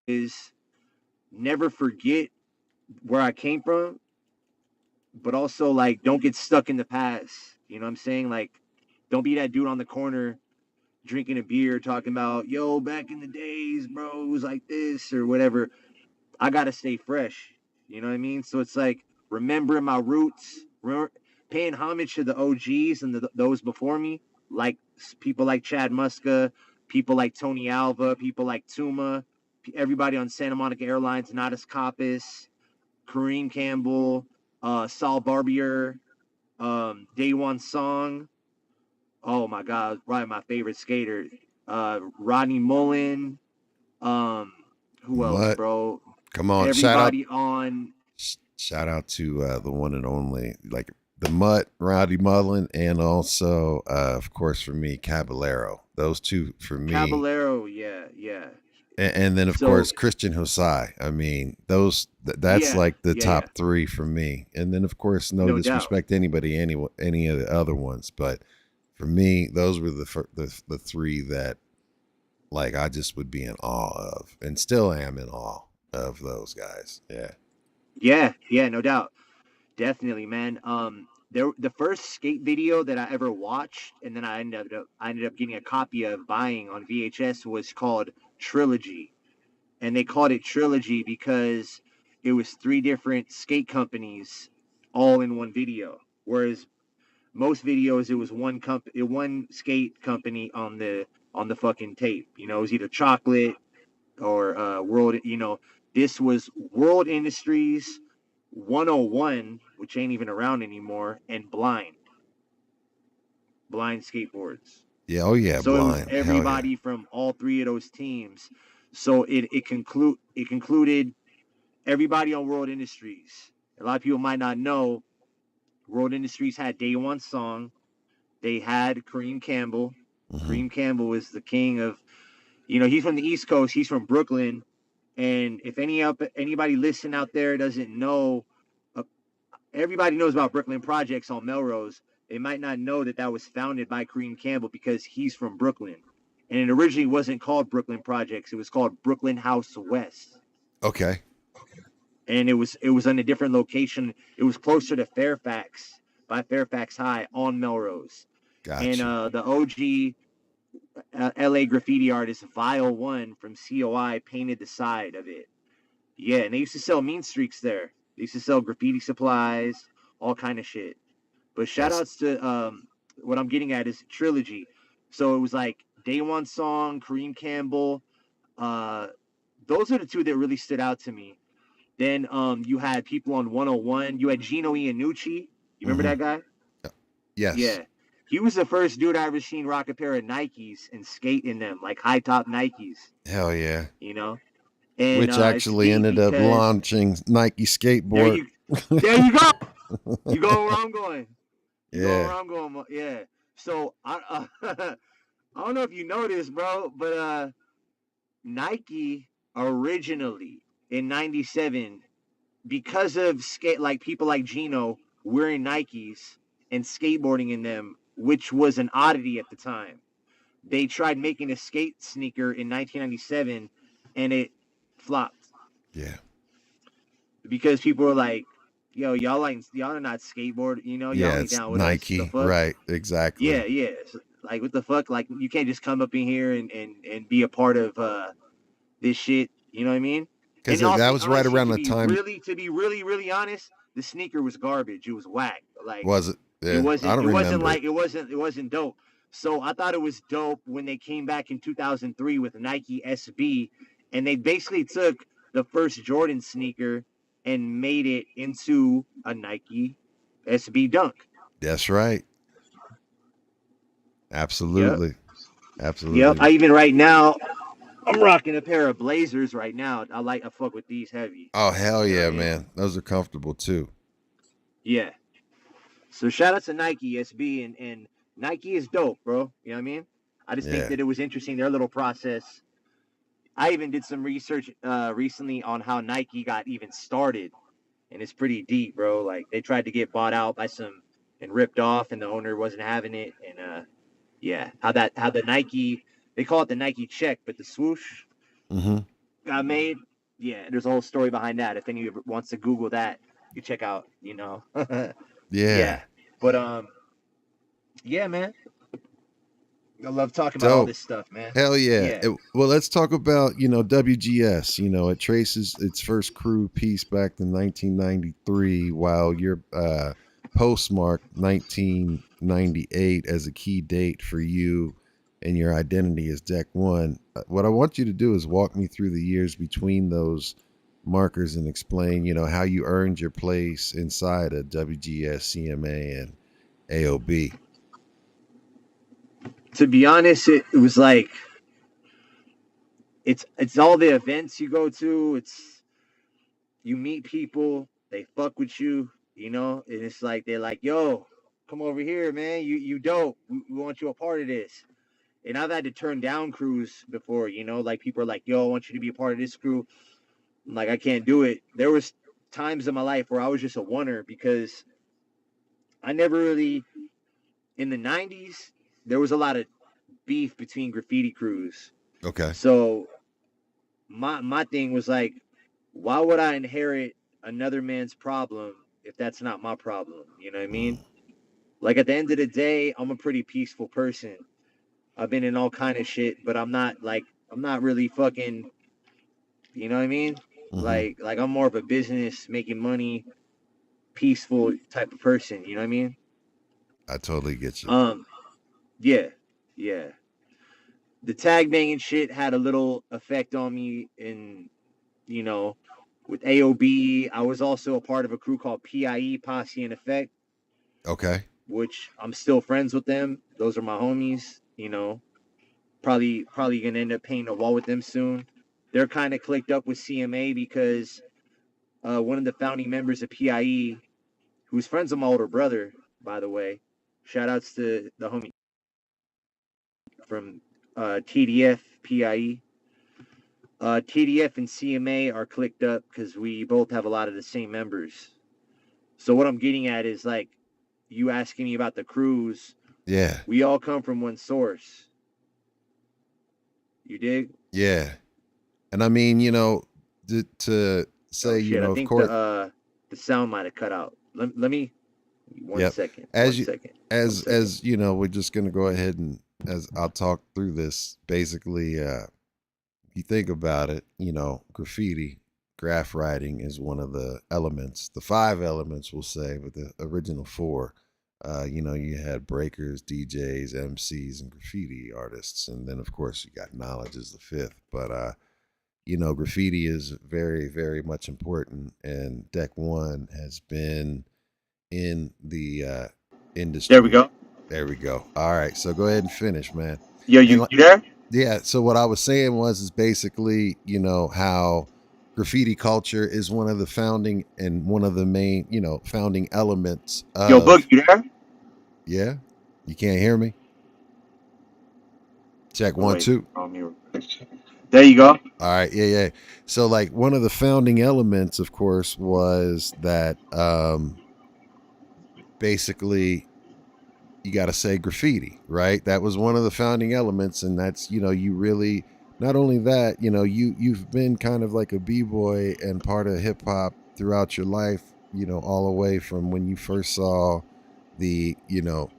is never forget where I came from, but also like don't get stuck in the past. You know what I'm saying? Like, don't be that dude on the corner drinking a beer talking about, yo, back in the days, bro, it was like this or whatever. I gotta stay fresh. You know what I mean? So it's like remembering my roots, paying homage to the OGs and those before me, like people like Chad Muska, people like Tony Alva, people like Tuma, everybody on Santa Monica Airlines, Nadas Kapis, Kareem Campbell, Saul Barbier, Day One Song. Oh my God, probably my favorite skater. Rodney Mullen. Who else, What? bro? Come on, Everybody on. Shout out to the one and only, like the Mutt, Roddy Mullen, and also, of course, for me, Caballero. Those two for me. Caballero, yeah. And then, of course, Christian Hosai. I mean, that's like the top three for me. And then, of course, no disrespect to anybody, any of the other ones, but for me, those were the three that, like, I just would be in awe of, and still am in awe of those guys. Yeah, no doubt. Definitely, man. The first skate video that I ever watched, and then I ended up getting a copy of buying on VHS, was called Trilogy. And they called it Trilogy because it was 3 different skate companies all in one video. Whereas most videos it was one skate company on the fucking tape. You know, it was either Chocolate or World, you know. This was World Industries, 101, which ain't even around anymore, and Blind Skateboards. Yeah, oh yeah, So Blind. it was everybody from all 3 of those teams. So it concluded everybody on World Industries. A lot of people might not know World Industries had Day One Song. They had Kareem Campbell. Kareem Campbell was the king of, you know, he's from the East Coast. He's from Brooklyn. And if anybody listening out there doesn't know, everybody knows about Brooklyn Projects on Melrose. They might not know that was founded by Kareem Campbell because he's from Brooklyn. And it originally wasn't called Brooklyn Projects. It was called Brooklyn House West. Okay. And it was on a different location. It was closer to Fairfax, by Fairfax High on Melrose. Gotcha. And the OG LA graffiti artist Vile One from COI painted the side of it. Yeah, and they used to sell mean streaks there. They used to sell graffiti supplies, all kind of shit. But shout outs to what I'm getting at is Trilogy. So it was like Day One Song, Kareem Campbell. Those are the 2 that really stood out to me. Then you had people on 101. You had Gino Iannucci. You remember that guy? Yes. Yeah. He was the first dude I ever seen rock a pair of Nikes and skate in them, like high top Nikes. Hell yeah. You know? And, which actually ended up launching Nike skateboard. There you go. You go where I'm going. Yeah. Go where I'm going. Yeah. So I don't know if you know this, bro, but Nike originally in '97, because of people like Gino wearing Nikes and skateboarding in them, which was an oddity at the time, they tried making a skate sneaker in 1997, and it flopped. Yeah. Because people were like, yo, y'all are not skateboard, you know, y'all ain't down with Nike, us. right, exactly. Yeah. So, like, what the fuck? Like, you can't just come up in here and be a part of this shit, you know what I mean? Because that was right around the time. To be really honest, the sneaker was garbage. It was whack. Like, was it? Yeah, it wasn't. I don't it remember. wasn't like it wasn't dope. So I thought it was dope when they came back in 2003 with Nike SB, and they basically took the first Jordan sneaker and made it into a Nike SB Dunk. That's right. Absolutely. Yep. Absolutely. I even right now, I'm rocking a pair of Blazers right now. I fuck with these heavy. Oh, hell You know yeah, what I mean? man. Those are comfortable too. Yeah. So shout out to Nike SB and Nike is dope, bro. You know what I mean? I just think Yeah. that it was interesting, their little process. I even did some research recently on how Nike got even started, and it's pretty deep, bro. Like they tried to get bought out by some and ripped off, and the owner wasn't having it. And yeah, how the Nike, they call it the Nike check, but the swoosh Mm-hmm. got made. Yeah, there's a whole story behind that. If anyone wants to Google that, you check out. Yeah. Yeah, but yeah, man. I love talking about all Dope. this stuff, man. Hell yeah. Yeah. Well, let's talk about, WGS. It traces its first crew piece back to 1993, while your postmark 1998 as a key date for you and your identity as Deck One. What I want you to do is walk me through the years between those markers and explain, how you earned your place inside of WGS, CMA, and AOB. To be honest, it was like it's all the events you go to. It's you meet people, they fuck with you, and it's like they're like, "Yo, come over here, man. You dope. We want you a part of this." And I've had to turn down crews before, like people are like, "Yo, I want you to be a part of this crew." I'm like, I can't do it. There was times in my life where I was just a oneer because I never really in the 90s there was a lot of beef between graffiti crews. Okay. So my thing was like, why would I inherit another man's problem if that's not my problem? You know what I mean? Like at the end of the day, I'm a pretty peaceful person. I've been in all kind of shit, but I'm not really fucking, you know what I mean? Mm-hmm. Like I'm more of a business, making money, peaceful type of person, you know what I mean? I totally get you. Yeah. Yeah. The tag banging shit had a little effect on me in, with AOB. I was also a part of a crew called PIE, Posse in Effect, Okay. which I'm still friends with them. Those are my homies, Probably gonna end up painting a wall with them soon. They're kind of clicked up with CMA because one of the founding members of PIE, who's friends with my older brother, by the way, shout outs to the homie from TDF PIE. TDF and CMA are clicked up because we both have a lot of the same members. So what I'm getting at is like you asking me about the crews. Yeah. We all come from one source. You dig? Yeah. And I mean, to say, I of think course, the sound might have cut out. Let me one second. As we're just gonna go ahead and as I'll talk through this. Basically, you think about it, graffiti, graph writing is one of the elements, the 5 elements, we'll say, but the original 4. You had breakers, DJs, MCs, and graffiti artists, and then of course you got knowledge as the 5th. But graffiti is very, very much important, and Deck One has been in the industry. There we go. There we go. All right, so go ahead and finish, man. Yo, you there? Yeah. So what I was saying is basically, how graffiti culture is one of the founding and one of the main, founding elements of. Yo, Boog, you there? Yeah. You can't hear me? Check 1, 2. There you go. All right. Yeah. So like one of the founding elements, of course, was that basically you got to say graffiti, right? That was one of the founding elements. And that's, you really, not only that, you've been kind of like a b-boy and part of hip hop throughout your life, all the way from when you first saw the,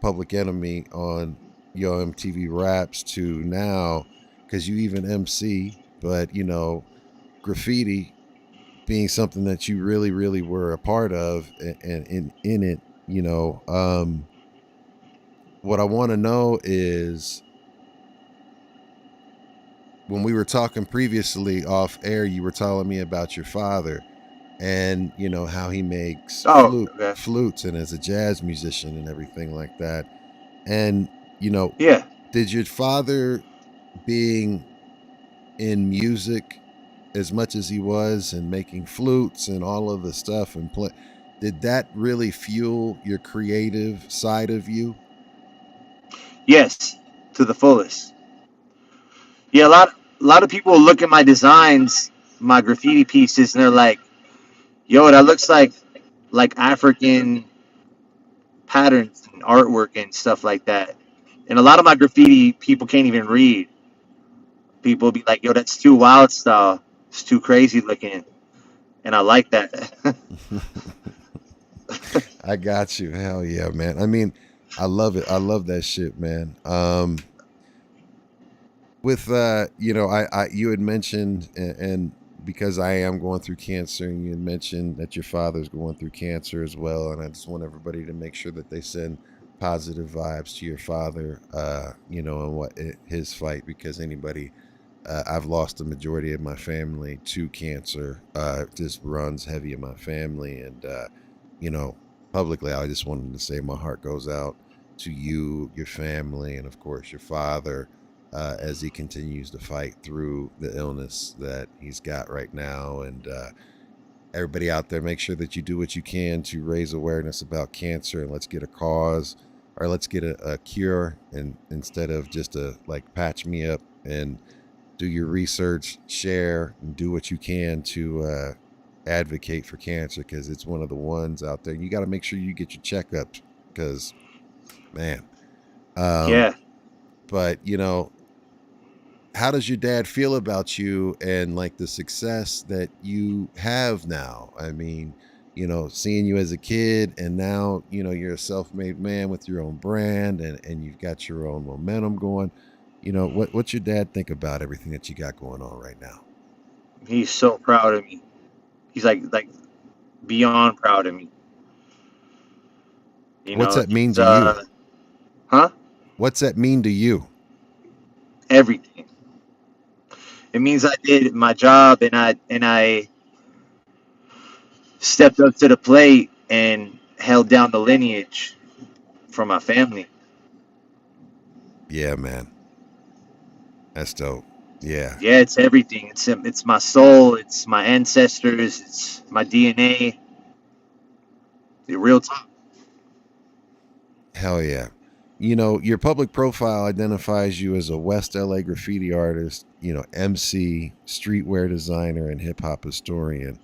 Public Enemy on Yo MTV Raps to now, because you even MC, but, graffiti being something that you really, really were a part of and in it, what I want to know is, when we were talking previously off air, you were telling me about your father. and you know how he makes Okay. flutes and is a jazz musician and everything like that. And you know, Yeah. did your father being in music as much as he was and making flutes and all of the stuff and play, did that really fuel your creative side of you? Yes, to the fullest. Yeah, a lot of people look at my designs, my graffiti pieces, and they're like, "Yo, that looks like African patterns and artwork and stuff like that." And a lot of my graffiti people can't even read. People will be like, "Yo, that's too wild style. It's too crazy looking," and I like that. I got you. Hell yeah, man. I mean, I love it. I love that shit, man. With you know, I you had mentioned and because I am going through cancer, and you had mentioned that your father's going through cancer as well, and I just want everybody to make sure that they send positive vibes to your father, you know, and what his fight, because anybody, I've lost the majority of my family to cancer. Just runs heavy in my family, and you know, publicly, I just wanted to say my heart goes out to you, your family, and of course your father, as he continues to fight through the illness that he's got right now. And everybody out there, make sure that you do what you can to raise awareness about cancer, and let's get a cause, or let's get a cure, and instead of just a like patch me up, and do your research, share, and do what you can to advocate for cancer, because it's one of the ones out there. You got to make sure you get your checkups, because man, Yeah. but you know, how does your dad feel about you and like the success that you have now? I mean, you know, seeing you as a kid, and now, you know, you're a self-made man with your own brand, and you've got your own momentum going. You know, what's your dad think about everything that you got going on right now? He's so proud of me. He's like beyond proud of me. You What's know, that mean he's, to you? huh? What's that mean to you? Everything. It means I did my job, and I stepped up to the plate and held down the lineage for my family. Yeah, man. That's dope. Yeah. Yeah, it's everything. It's my soul. It's my ancestors. It's my DNA. The real talk. Hell yeah. You know, your public profile identifies you as a West LA graffiti artist, you know, MC, streetwear designer, and hip hop historian.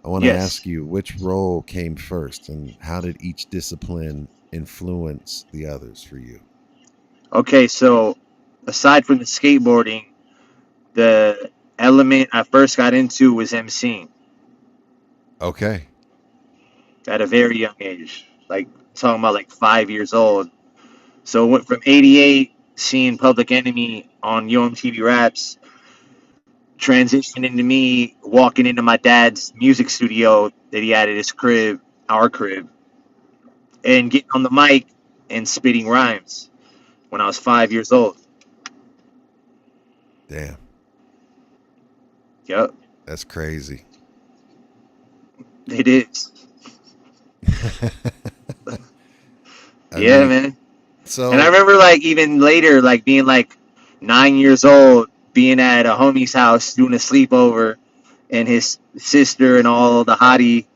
I want to Yes. ask you, which role came first, and how did each discipline influence the others for you? Okay, so aside from the skateboarding, the element I first got into was MCing Okay. at a very young age. Like talking about like 5 years old. So it went from '88 seeing Public Enemy on UMTV Raps, transitioned into me walking into my dad's music studio that he had at his crib, our crib, and getting on the mic and spitting rhymes when I was 5 years old. Damn. Yep, That's crazy. it is. I Yeah, mean, man. so And I remember like even later, like being like 9 years old, being at a homie's house doing a sleepover, and his sister and all the hottie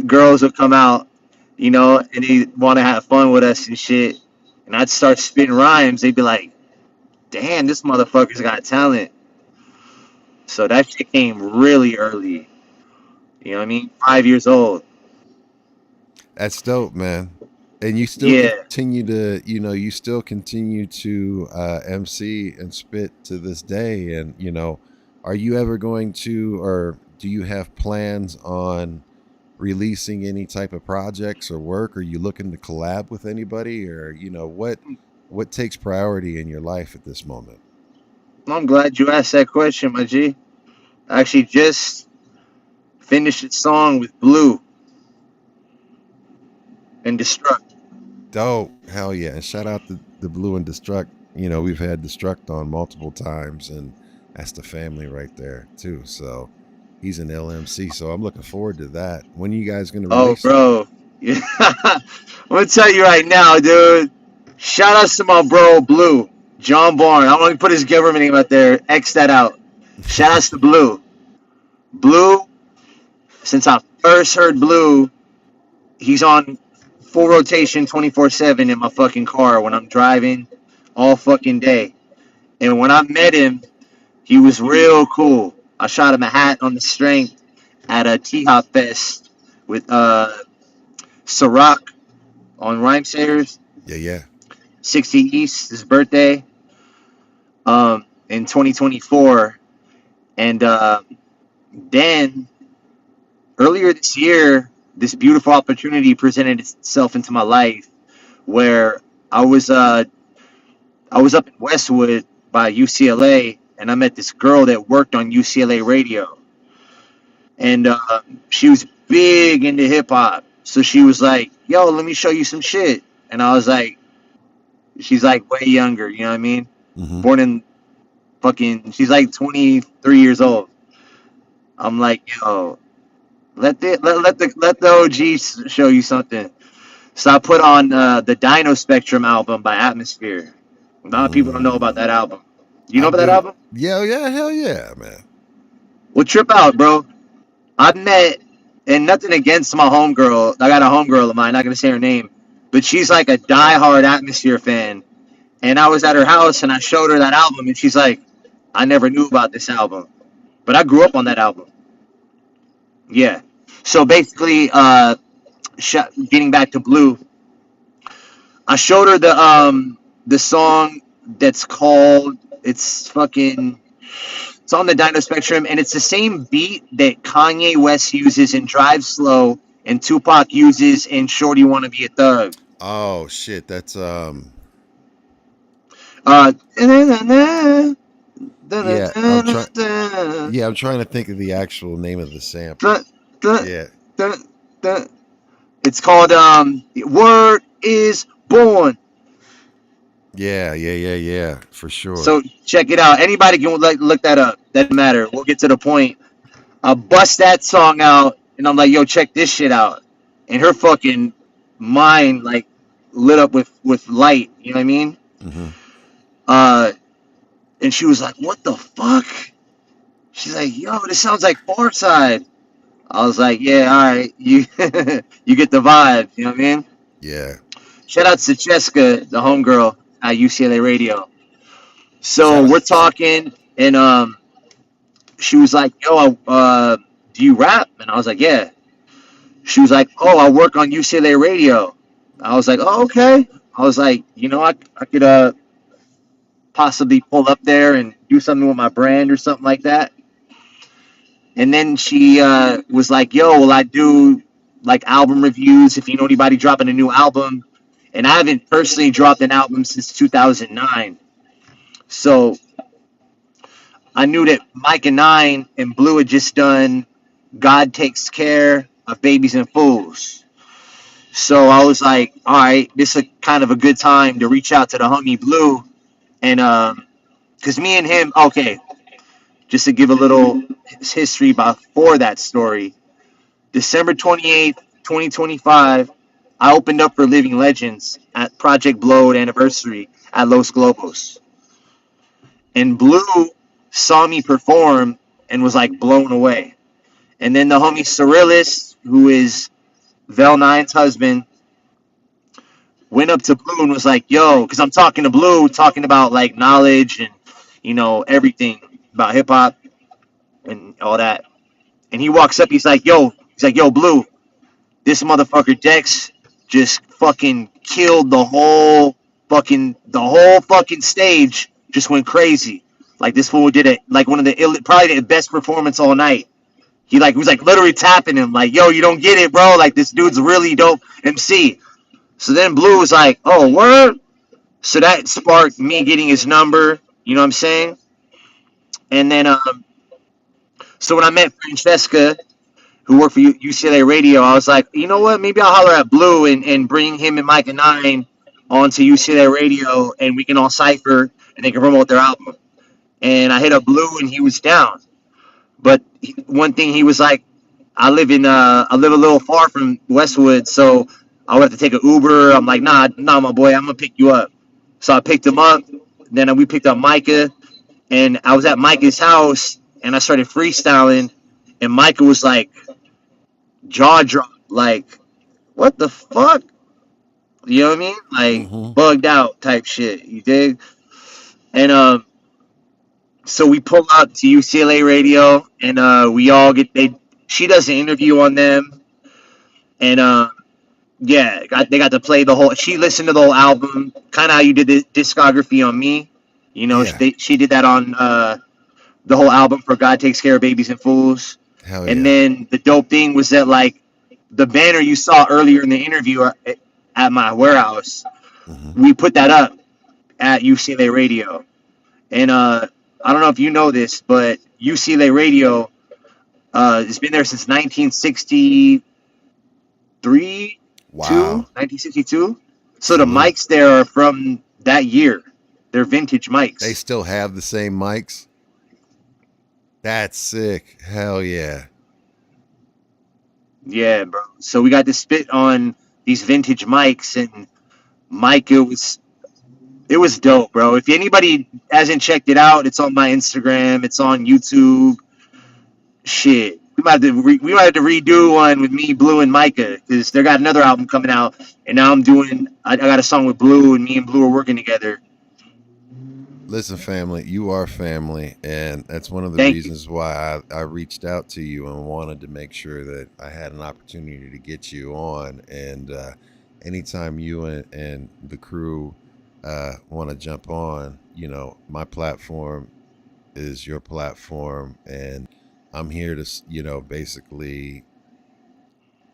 girls would come out, you know, and they want to have fun with us and shit. And I'd start spitting rhymes. They'd be like, "Damn, this motherfucker's got talent." So that shit came really early. You know what I mean? 5 years old. that's dope, man. And you still Yeah. continue to, you know, you still continue to MC and spit to this day. And, you know, are you ever going to, or do you have plans on releasing any type of projects or work? Are you looking to collab with anybody, or, you know, what takes priority in your life at this moment? I'm glad you asked that question, my G. I actually just finished a song with Blue and Destruct. Dope. Hell yeah. And shout out to the Blue and Destruct. You know, we've had Destruct on multiple times, and that's the family right there too. So He's an LMC, so I'm looking forward to that. When are you guys going to Oh, release it? bro. Yeah. I'm going to tell you right now, dude. Shout outs to my bro, Blue. John Barn. I want to put his government name out there. X that out. Shout outs to Blue. Blue, since I first heard Blue, he's on full rotation 24/7 in my fucking car when I'm driving all fucking day. And when I met him, he was real cool. I shot him a hat on the strength at a T-Hop Fest with Ciroc on Rhymesayers. Yeah. 60 East, his birthday, in 2024. And then earlier this year, this beautiful opportunity presented itself into my life where I was up in Westwood by UCLA, and I met this girl that worked on UCLA radio. And she was big into hip-hop. So she was like, yo, let me show you some shit. And I was like, she's like way younger, you know what I mean? Mm-hmm. Born in fucking, she's like 23 years old. I'm like, yo, let the OG show you something. So I put on the Dino Spectrum album by Atmosphere. A lot of people don't know about that album. You know about that album? Yeah, hell yeah, man. Well, trip out, bro. I met, and nothing against my homegirl. I got a homegirl of mine, not going to say her name, but she's like a diehard Atmosphere fan. And I was at her house, and I showed her that album, and she's like, I never knew about this album. But I grew up on that album. Yeah. So basically, getting back to Blue, I showed her the song that's called, it's on the Dino Spectrum, and it's the same beat that Kanye West uses in Drive Slow and Tupac uses in Shorty Wanna Be a Thug. Oh shit, that's Yeah, I'm trying to think of the actual name of the sample. Yeah. It's called Word is Born. Yeah, for sure. So check it out. Anybody can look that up. Doesn't matter. We'll get to the point. I bust that song out, and I'm like, yo, check this shit out. And her fucking mind like lit up with light. You know what I mean? Mm-hmm. And she was like, what the fuck? She's like, yo, this sounds like Farside. I was like, yeah, all right. You you get the vibe. You know what I mean? Yeah. Shout out to Cheska, the homegirl at UCLA Radio. So we're talking, and she was like, yo, do you rap? And I was like, yeah. She was like, oh, I work on UCLA Radio. I was like, oh, okay. I was like, you know, I could possibly pull up there and do something with my brand or something like that. And then she was like, yo, well, I do like album reviews if you know anybody dropping a new album. And I haven't personally dropped an album since 2009. So I knew that Mike and Nine and Blue had just done God Takes Care of Babies and Fools. So I was like, all right, this is kind of a good time to reach out to the homie Blue. And because me and him, okay, just to give a little history before that story, December 28th, 2025, I opened up for Living Legends at Project Blowed Anniversary at Los Globos. And Blue saw me perform and was like blown away. And then the homie Cyrillis, who is Vel Nine's husband, went up to Blue and was like, yo, because I'm talking to Blue, talking about like knowledge and, you know, everything about hip hop and all that. And he walks up, he's like, yo, Blue, this motherfucker Dex just fucking killed the whole fucking stage, just went crazy. Like this fool did it, like one of the probably the best performance all night. He was like literally tapping him, like, yo, you don't get it, bro. Like this dude's really dope MC. So then Blue was like, oh, word? So that sparked me getting his number, you know what I'm saying? And then, so when I met Francesca, who worked for UCLA Radio, I was like, you know what? Maybe I'll holler at Blue and bring him and Mike and Nine onto UCLA Radio, and we can all cipher, and they can promote their album. And I hit up Blue, and he was down. But one thing he was like, I live a little far from Westwood, so I would have to take an Uber. I'm like, nah, my boy, I'm gonna pick you up. So I picked him up. Then we picked up Micah, and I was at Micah's house, and I started freestyling, and Micah was like, jaw drop, like, what the fuck? You know what I mean? Like bugged out type shit. You dig? And so we pull up to UCLA radio, and we all she does an interview on them, and yeah, they got to play the whole. She listened to the whole album, kind of how you did the discography on me. You know, she did that on the whole album for God Takes Care of Babies and Fools. Hell and then the dope thing was that, like, the banner you saw earlier in the interview at my warehouse, we put that up at UCLA Radio. And I don't know if you know this, but UCLA Radio has been there since 1963. Wow. 1962. So the mics there are from that year. They're vintage mics. They still have the same mics? That's sick. Hell yeah. Yeah, bro. So we got to spit on these vintage mics, and Mike, it was dope, bro. If anybody hasn't checked it out, it's on my Instagram. It's on YouTube. Shit. We might have to redo one with me, Blue, and Micah, because they got another album coming out, and now I got a song with Blue, and me and Blue are working together. Listen, family, you are family, and that's one of the reasons why I reached out to you and wanted to make sure that I had an opportunity to get you on. And anytime you and the crew want to jump on, you know, my platform is your platform, and I'm here to, you know, basically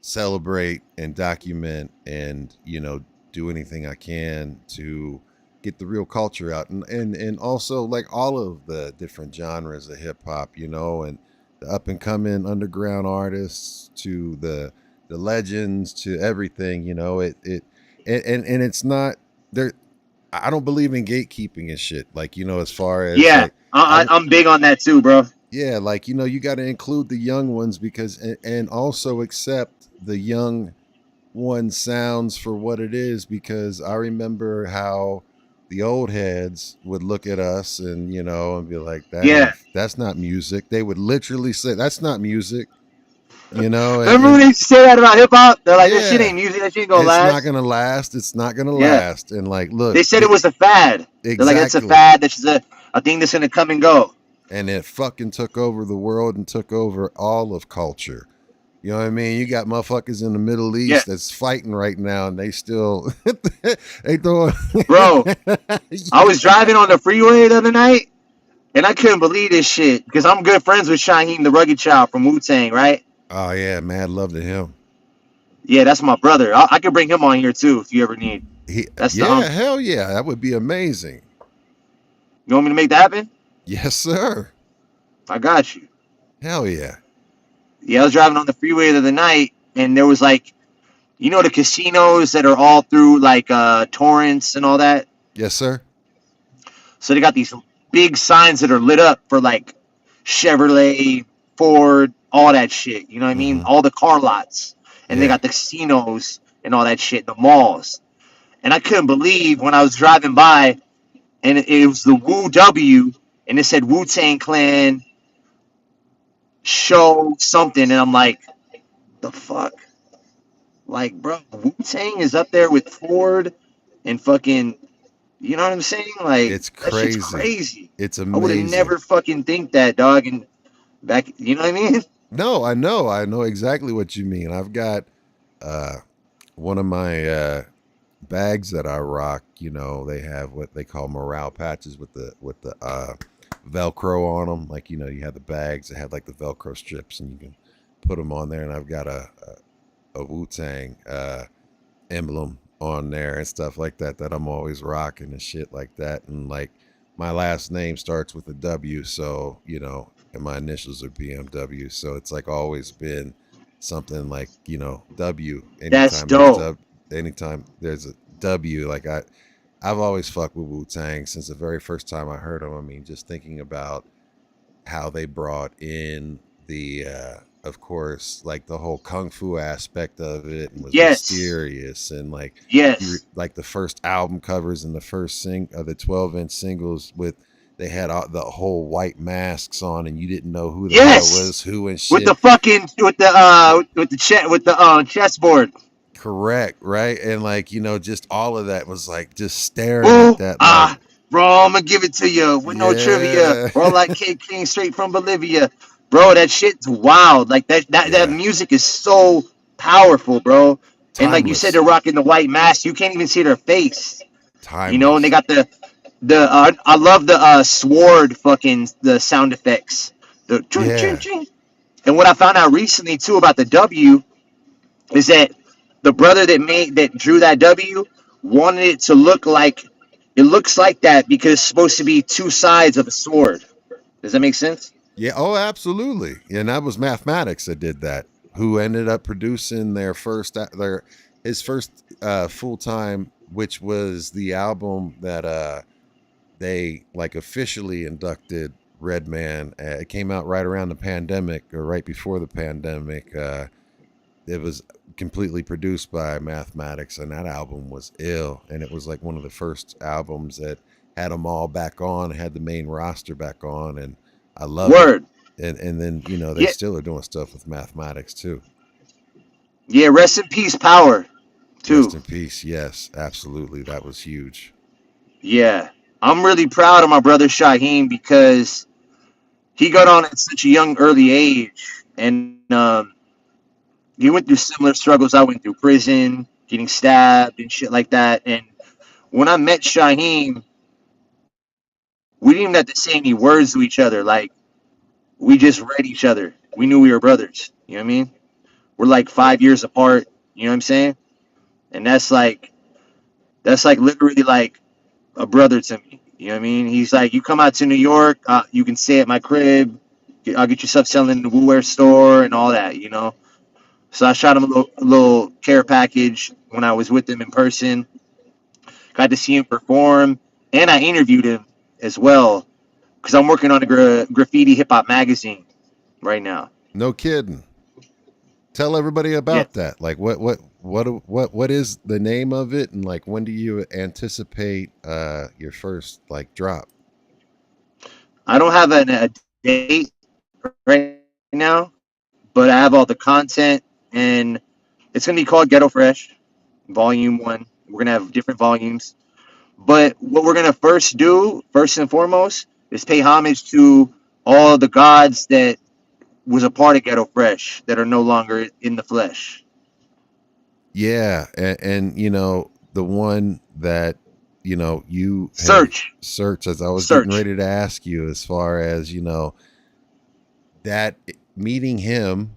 celebrate and document and, you know, do anything I can to get the real culture out, and also, like, all of the different genres of hip hop, you know, and the up and coming underground artists to the legends to everything, you know, and it's not there. I don't believe in gatekeeping and shit. Like, you know, as far as, like, I'm big on that too, bro. Yeah, like, you know, you got to include the young ones because, and also accept the young one sounds for what it is, because I remember how the old heads would look at us and, you know, and be like, that's not music. They would literally say, that's not music. You know, remember when they used to say that about hip hop? They're like, that shit ain't music. That shit ain't gonna last. It's not gonna last. It's not gonna last. And, like, look, they said it was a fad. Exactly. They're like, it's a fad. That's just a thing that's gonna come and go. And it fucking took over the world and took over all of culture. You know what I mean? You got motherfuckers in the Middle East that's fighting right now, and they still they throwing. Bro, I was driving on the freeway the other night, and I couldn't believe this shit, because I'm good friends with Shaheem the Rugged Child from Wu-Tang, right? Oh yeah, mad love to him. Yeah, that's my brother. I could bring him on here too if you ever need. Hell yeah, that would be amazing. You want me to make that happen? Yes, sir. I got you. Hell yeah. Yeah, I was driving on the freeway the other night, and there was, like, you know, the casinos that are all through, like, Torrance and all that? Yes, sir. So they got these big signs that are lit up for, like, Chevrolet, Ford, all that shit. You know what I mean? All the car lots. And they got the casinos and all that shit, the malls. And I couldn't believe when I was driving by, and it was the Wu W, and it said Wu-Tang Clan show something, and I'm like, the fuck? Like, bro, Wu-Tang is up there with Ford and fucking, you know what I'm saying? Like, it's crazy. That shit's crazy. It's amazing. I would have never fucking think that, dog. And back, you know what I mean? No, I know exactly what you mean. I've got one of my bags that I rock, you know, they have what they call morale patches with the Velcro on them. Like, you know, you have the bags that have, like, the Velcro strips, and you can put them on there. And I've got a Wu-Tang emblem on there and stuff like that I'm always rocking and shit like that. And, like, my last name starts with a W, so, you know, and my initials are BMW, so it's, like, always been something like, you know, W. That's dope. Anytime there's a W, like, I've always fucked with Wu-Tang since the very first time I heard them. I mean, just thinking about how they brought in the of course, like the whole kung fu aspect of it, and was Yes. mysterious, and like Yes. like the first album covers and the first the 12-inch singles with they had the whole white masks on, and you didn't know who the hell was who and shit. With the fucking with the chessboard. Correct, right? And like, you know, just all of that was like just staring at that. Like, bro, I'm gonna give it to you with no trivia. Bro, like Kid King straight from Bolivia. Bro, that shit's wild. Like that music is so powerful, bro. And like you said, they're rocking the white mask. You can't even see their face. Timeless. You know, and they got the I love the sword fucking the sound effects. The ching. And what I found out recently too about the W is that the brother that drew that W wanted it to look like it looks like that because it's supposed to be two sides of a sword. Does that make sense? Yeah. Oh, absolutely. And that was Mathematics that did that. Who ended up producing his first full-time, which was the album that they like officially inducted Redman. It came out right around the pandemic or right before the pandemic. It was completely produced by Mathematics, and that album was ill. And it was like one of the first albums that had them all back on, had the main roster back on, and I love it. And then, you know, they still are doing stuff with Mathematics too. Yeah, rest in peace, Power, too. Rest in peace, yes, absolutely. That was huge. Yeah. I'm really proud of my brother Shaheem because he got on at such a young, early age. And he went through similar struggles. I went through prison, getting stabbed and shit like that. And when I met Shaheem, we didn't even have to say any words to each other. Like, we just read each other. We knew we were brothers. You know what I mean? We're like 5 years apart. You know what I'm saying? And that's like literally like a brother to me. You know what I mean? He's like, you come out to New York, you can stay at my crib. I'll get your stuff selling in the Woolwear store and all that, you know? So I shot him a little care package when I was with him in person. Got to see him perform. And I interviewed him as well because I'm working on a graffiti hip-hop magazine right now. No kidding. Tell everybody about that. Like, what is the name of it, and like, when do you anticipate your first like drop? I don't have a date right now, but I have all the content, and it's gonna be called Ghettofresh, Volume 1. We're gonna have different volumes, but what we're gonna first and foremost, is pay homage to all the gods that was a part of Ghettofresh that are no longer in the flesh. Yeah, and you know, the one that, you know, you search as I was getting ready to ask you, as far as, you know, that meeting him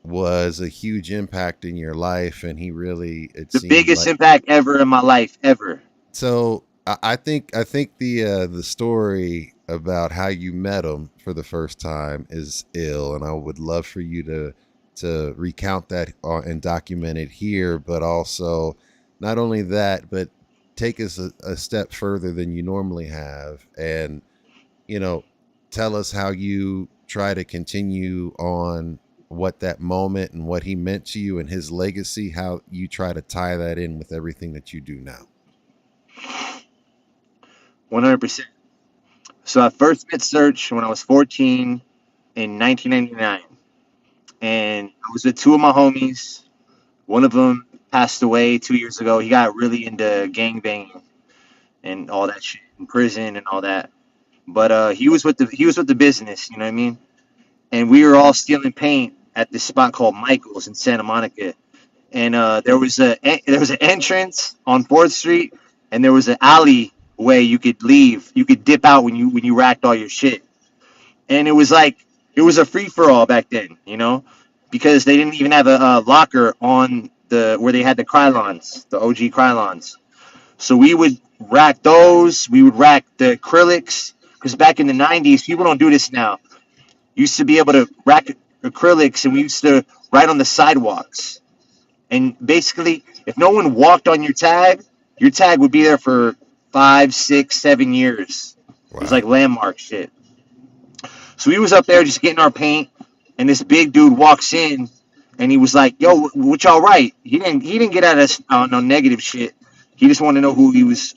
was a huge impact in your life, and he really the biggest impact ever in my life ever. So I think the story about how you met him for the first time is ill, and I would love for you to recount that and document it here, but also not only that, but take us a step further than you normally have, and, you know, tell us how you try to continue on what that moment and what he meant to you and his legacy, how you try to tie that in with everything that you do now. 100%. So I first met Search when I was 14 in 1999. And I was with two of my homies. One of them passed away 2 years ago. He got really into gangbanging and all that shit in prison and all that. But he was with the business, you know what I mean? And we were all stealing paint at this spot called Michael's in Santa Monica. And there was an entrance on 4th Street, and there was an alleyway you could leave. You could dip out when you racked all your shit. And it was a free-for-all back then, you know, because they didn't even have a locker on where they had the Krylons, the OG Krylons. So we would rack those. We would rack the acrylics, because back in the 90s, people don't do this now. Used to be able to rack acrylics, and we used to write on the sidewalks. And basically, if no one walked on your tag would be there for 5, 6, 7 years. Wow. It was like landmark shit. So we was up there just getting our paint, and this big dude walks in, and he was like, "Yo, what y'all write?" He didn't get at us no negative shit. He just wanted to know who he was,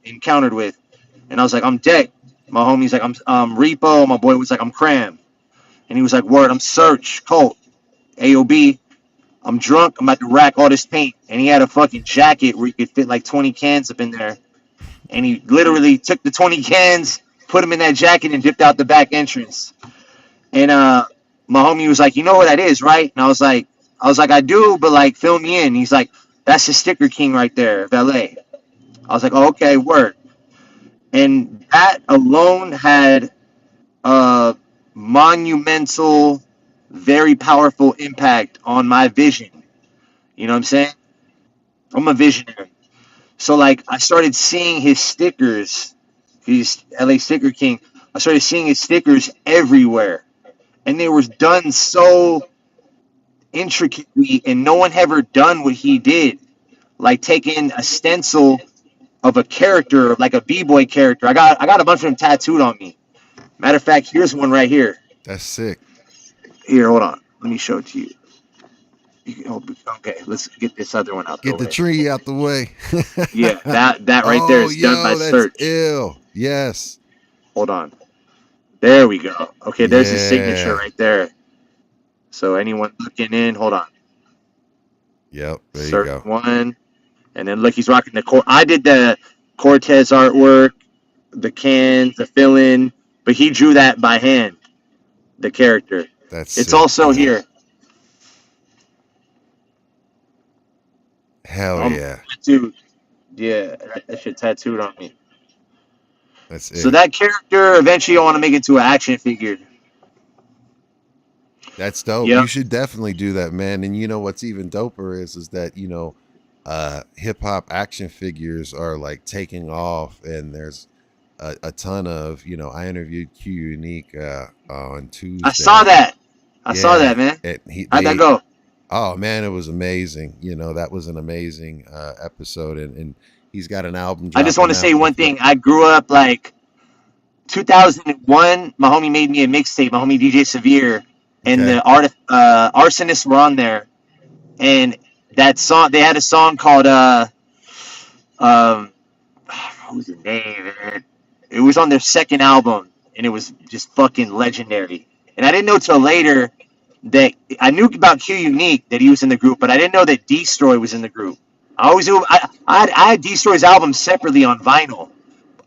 encountered with. And I was like, "I'm Deck." My homie's like, "I'm Repo." My boy was like, "I'm Cram," and he was like, "Word, I'm Search Colt AOB. I'm drunk. I'm about to rack all this paint." And he had a fucking jacket where you could fit like 20 cans up in there. And he literally took the 20 cans, put them in that jacket, and dipped out the back entrance. And my homie was like, "You know what that is, right?" And I was like, "I do, but like, fill me in." He's like, "That's the Sticker King right there, valet." I was like, "Oh, okay, word." And that alone had a monumental, very powerful impact on my vision. You know what I'm saying? I'm a visionary. So like, I started seeing his stickers. He's LA Sticker King. I started seeing his stickers everywhere, and they were done so intricately, and no one ever done what he did. Like taking a stencil of a character, like a b-boy character. I got a bunch of them tattooed on me. Matter of fact, here's one right here. That's sick. Here, hold on. Let me show it to you. Okay, let's get this other one out. Get the tree out the way. Yeah, that right there is done by that's Search. Ill. Yes. Hold on. There we go. Okay, there's his signature right there. So anyone looking in, hold on. Yep, there Search you go. one. And then look, he's rocking the I did the Cortez artwork, the cans, the fill-in, but he drew that by hand, the character. It's sick. Also here. Hell yeah. Dude, yeah, that shit tattooed on me. That's it. So that character, eventually I want to make it into an action figure. That's dope. Yep. You should definitely do that, man. And you know what's even doper is that, hip hop action figures are like taking off, and there's a ton of, I interviewed Q Unique on Tuesday. I saw that. I saw that, man. How'd that go? Oh man, it was amazing. That was an amazing episode, and he's got an album. I just want to say one thing. I grew up like 2001. My homie made me a mixtape. My homie DJ Severe, and the Arsonists were on there, and that song. They had a song called what was the name? It was on their second album, and it was just fucking legendary. And I didn't know till later that I knew about Q Unique, that he was in the group, but I didn't know that Destroy was in the group. I always knew I had Destroy's album separately on vinyl.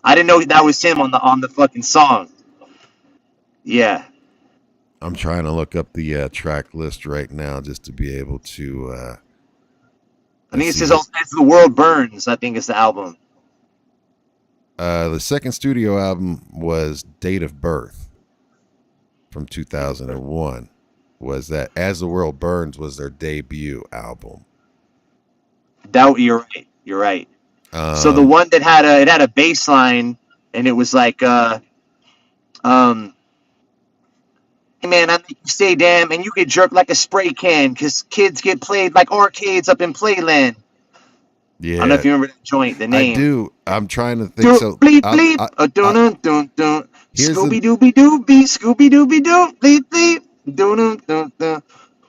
I didn't know that was him on the fucking song. Yeah. I'm trying to look up the track list right now just to be able to. I think it says "As the World Burns." I think it's the album. The second studio album was Date of Birth from 2001. Was that As the World Burns was their debut album? You're right. So the one that had a bass line, and it was like, hey man, I think you stay damn, and you get jerked like a spray can, because kids get played like arcades up in Playland. Yeah. I don't know if you remember that joint, the name. I do. I'm trying to think. So bleep bleep, dun dun dun, Scooby Dooby Dooby, Scooby Dooby Doo, bleep bleep, dun dun dun.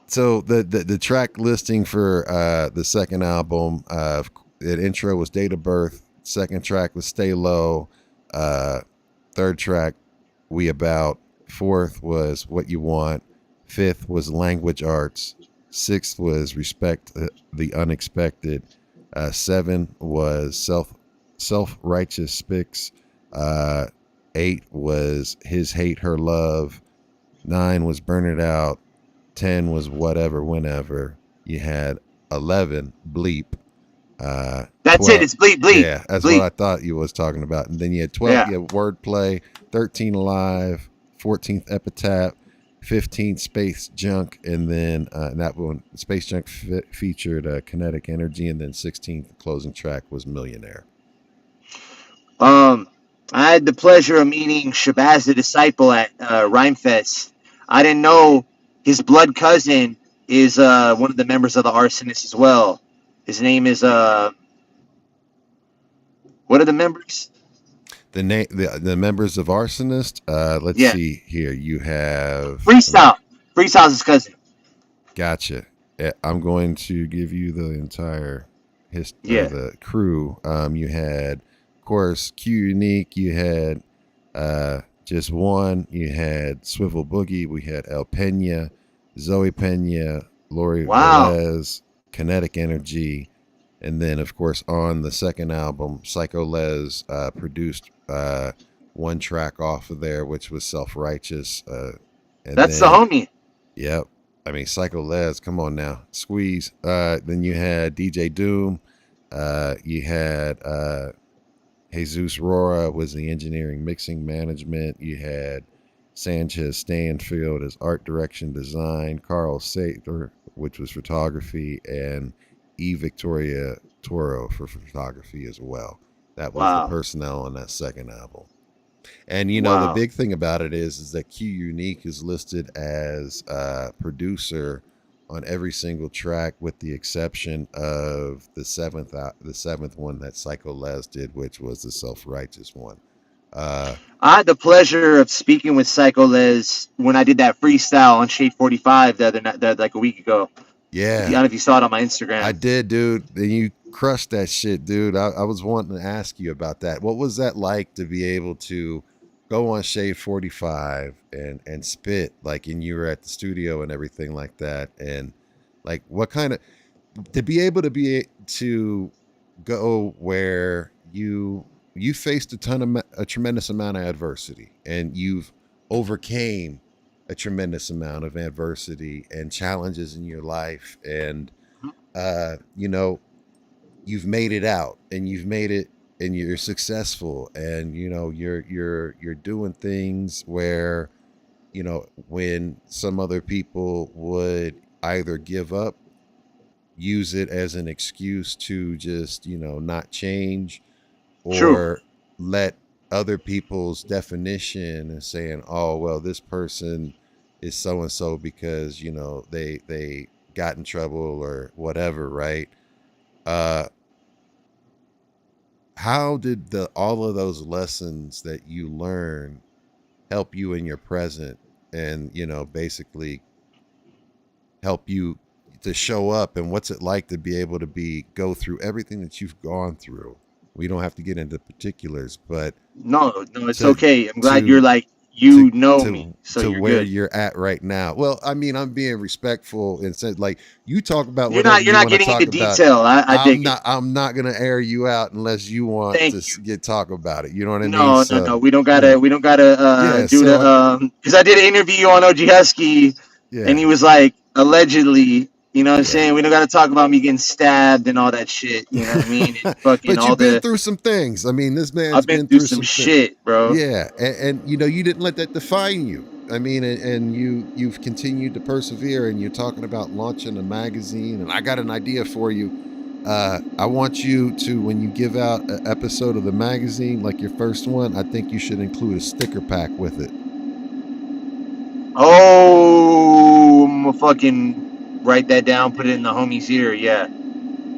So the track listing for the second album, the intro was Date of Birth. Second track was Stay Low. Third track, We About. Fourth was What You Want. Fifth was Language Arts. Sixth was Respect the Unexpected. 7 was Self-Righteous Spicks. 8 was His Hate, Her Love. 9 was Burn It Out. 10 was Whatever, Whenever. You had 11, Bleep. That's 12, it. It's Bleep Bleep. Yeah, that's bleep. what I thought you was talking about. And then you had 12, you had Wordplay. 13, Alive. 14th, Epitaph. 15th, Space Junk, and then that one, Space Junk featured Kinetic Energy, and then 16th, the closing track was Millionaire. I had the pleasure of meeting Shabazz the Disciple at Rhymefest. I didn't know his blood cousin is one of the members of the Arsonists as well. His name is what are the members? The members of Arsonist. Let's see here. You have Freestyle. Freestyle's his cousin. Gotcha. I'm going to give you the entire history Yeah. of the crew. You had, of course, Q Unique. You had Just One. You had Swivel Boogie. We had El Pena, Zoe Pena, Lori Velez, Kinetic Energy. And then, of course, on the second album, Psycho Les produced one track off of there, which was Self-Righteous. That's the homie. Yep. I mean, Psycho Les, come on now. Squeeze. Then you had DJ Doom. You had Jesus Rora was the engineering mixing management. You had Sanchez Stanfield as art direction design. Carl Sater, which was photography. And E. Victoria Toro for photography as well. That was the personnel on that second album. And, you know, the big thing about it is that Q Unique is listed as producer on every single track with the exception of the seventh one that Psycho Les did, which was the Self-Righteous one. I had the pleasure of speaking with Psycho Les when I did that freestyle on Shade 45 the other night, like a week ago. Yeah. I don't know if you saw it on my Instagram. I did, dude. And you crushed that shit, dude. I was wanting to ask you about that. What was that like to be able to go on Shade 45 and spit, like, and you were at the studio and everything like that? And like, what kind of, to be able to go where you faced a tremendous amount of adversity, and you've overcame a tremendous amount of adversity and challenges in your life, and you know, you've made it out, and you've made it, and you're successful, and you know, you're doing things where, you know, when some other people would either give up, use it as an excuse to just, you know, not change, or let other people's definition and saying, oh, well, this person is so-and-so because, you know, they got in trouble or whatever, right? How did all of those lessons that you learned help you in your present, and, you know, basically help you to show up? And what's it like to be able to go through everything that you've gone through? We don't have to get into particulars, but no, it's okay. I'm glad you're like, you know me, so to you're where good. you're at right now. Well, I mean, I'm being respectful and said, like, you talk about You're not getting into detail. I dig it. I'm not gonna air you out unless you want talk about it. You know what I mean? No. We don't gotta do the because I did an interview on OG Husky, and he was like, allegedly. You know what I'm saying? We don't got to talk about me getting stabbed and all that shit. You know what I mean? And fucking but you've been through some things. I mean, this man's I've been through some shit, bro. Yeah, and you know, you didn't let that define you. I mean, and you've continued to persevere, and you're talking about launching a magazine. And I got an idea for you. I want you to, when you give out an episode of the magazine, like your first one, I think you should include a sticker pack with it. Oh, I'm gonna fucking write that down, put it in the homie's ear. Yeah,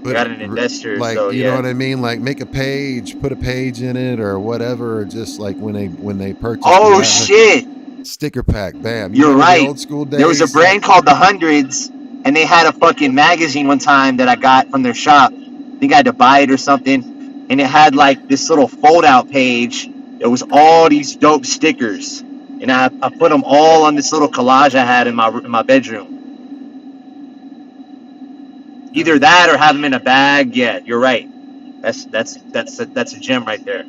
got an investor, like, so you know what I mean? Like, make a page, put a page in it or whatever, or just like when they purchase. Oh shit! Sticker pack, bam! You're right. The old school days? There was a brand called The Hundreds, and they had a fucking magazine one time that I got from their shop. I think I had to buy it or something, and it had like this little fold-out page. It was all these dope stickers, and I put them all on this little collage I had in my bedroom. Either that or have them in a bag. Yeah, you're right. That's a gem right there.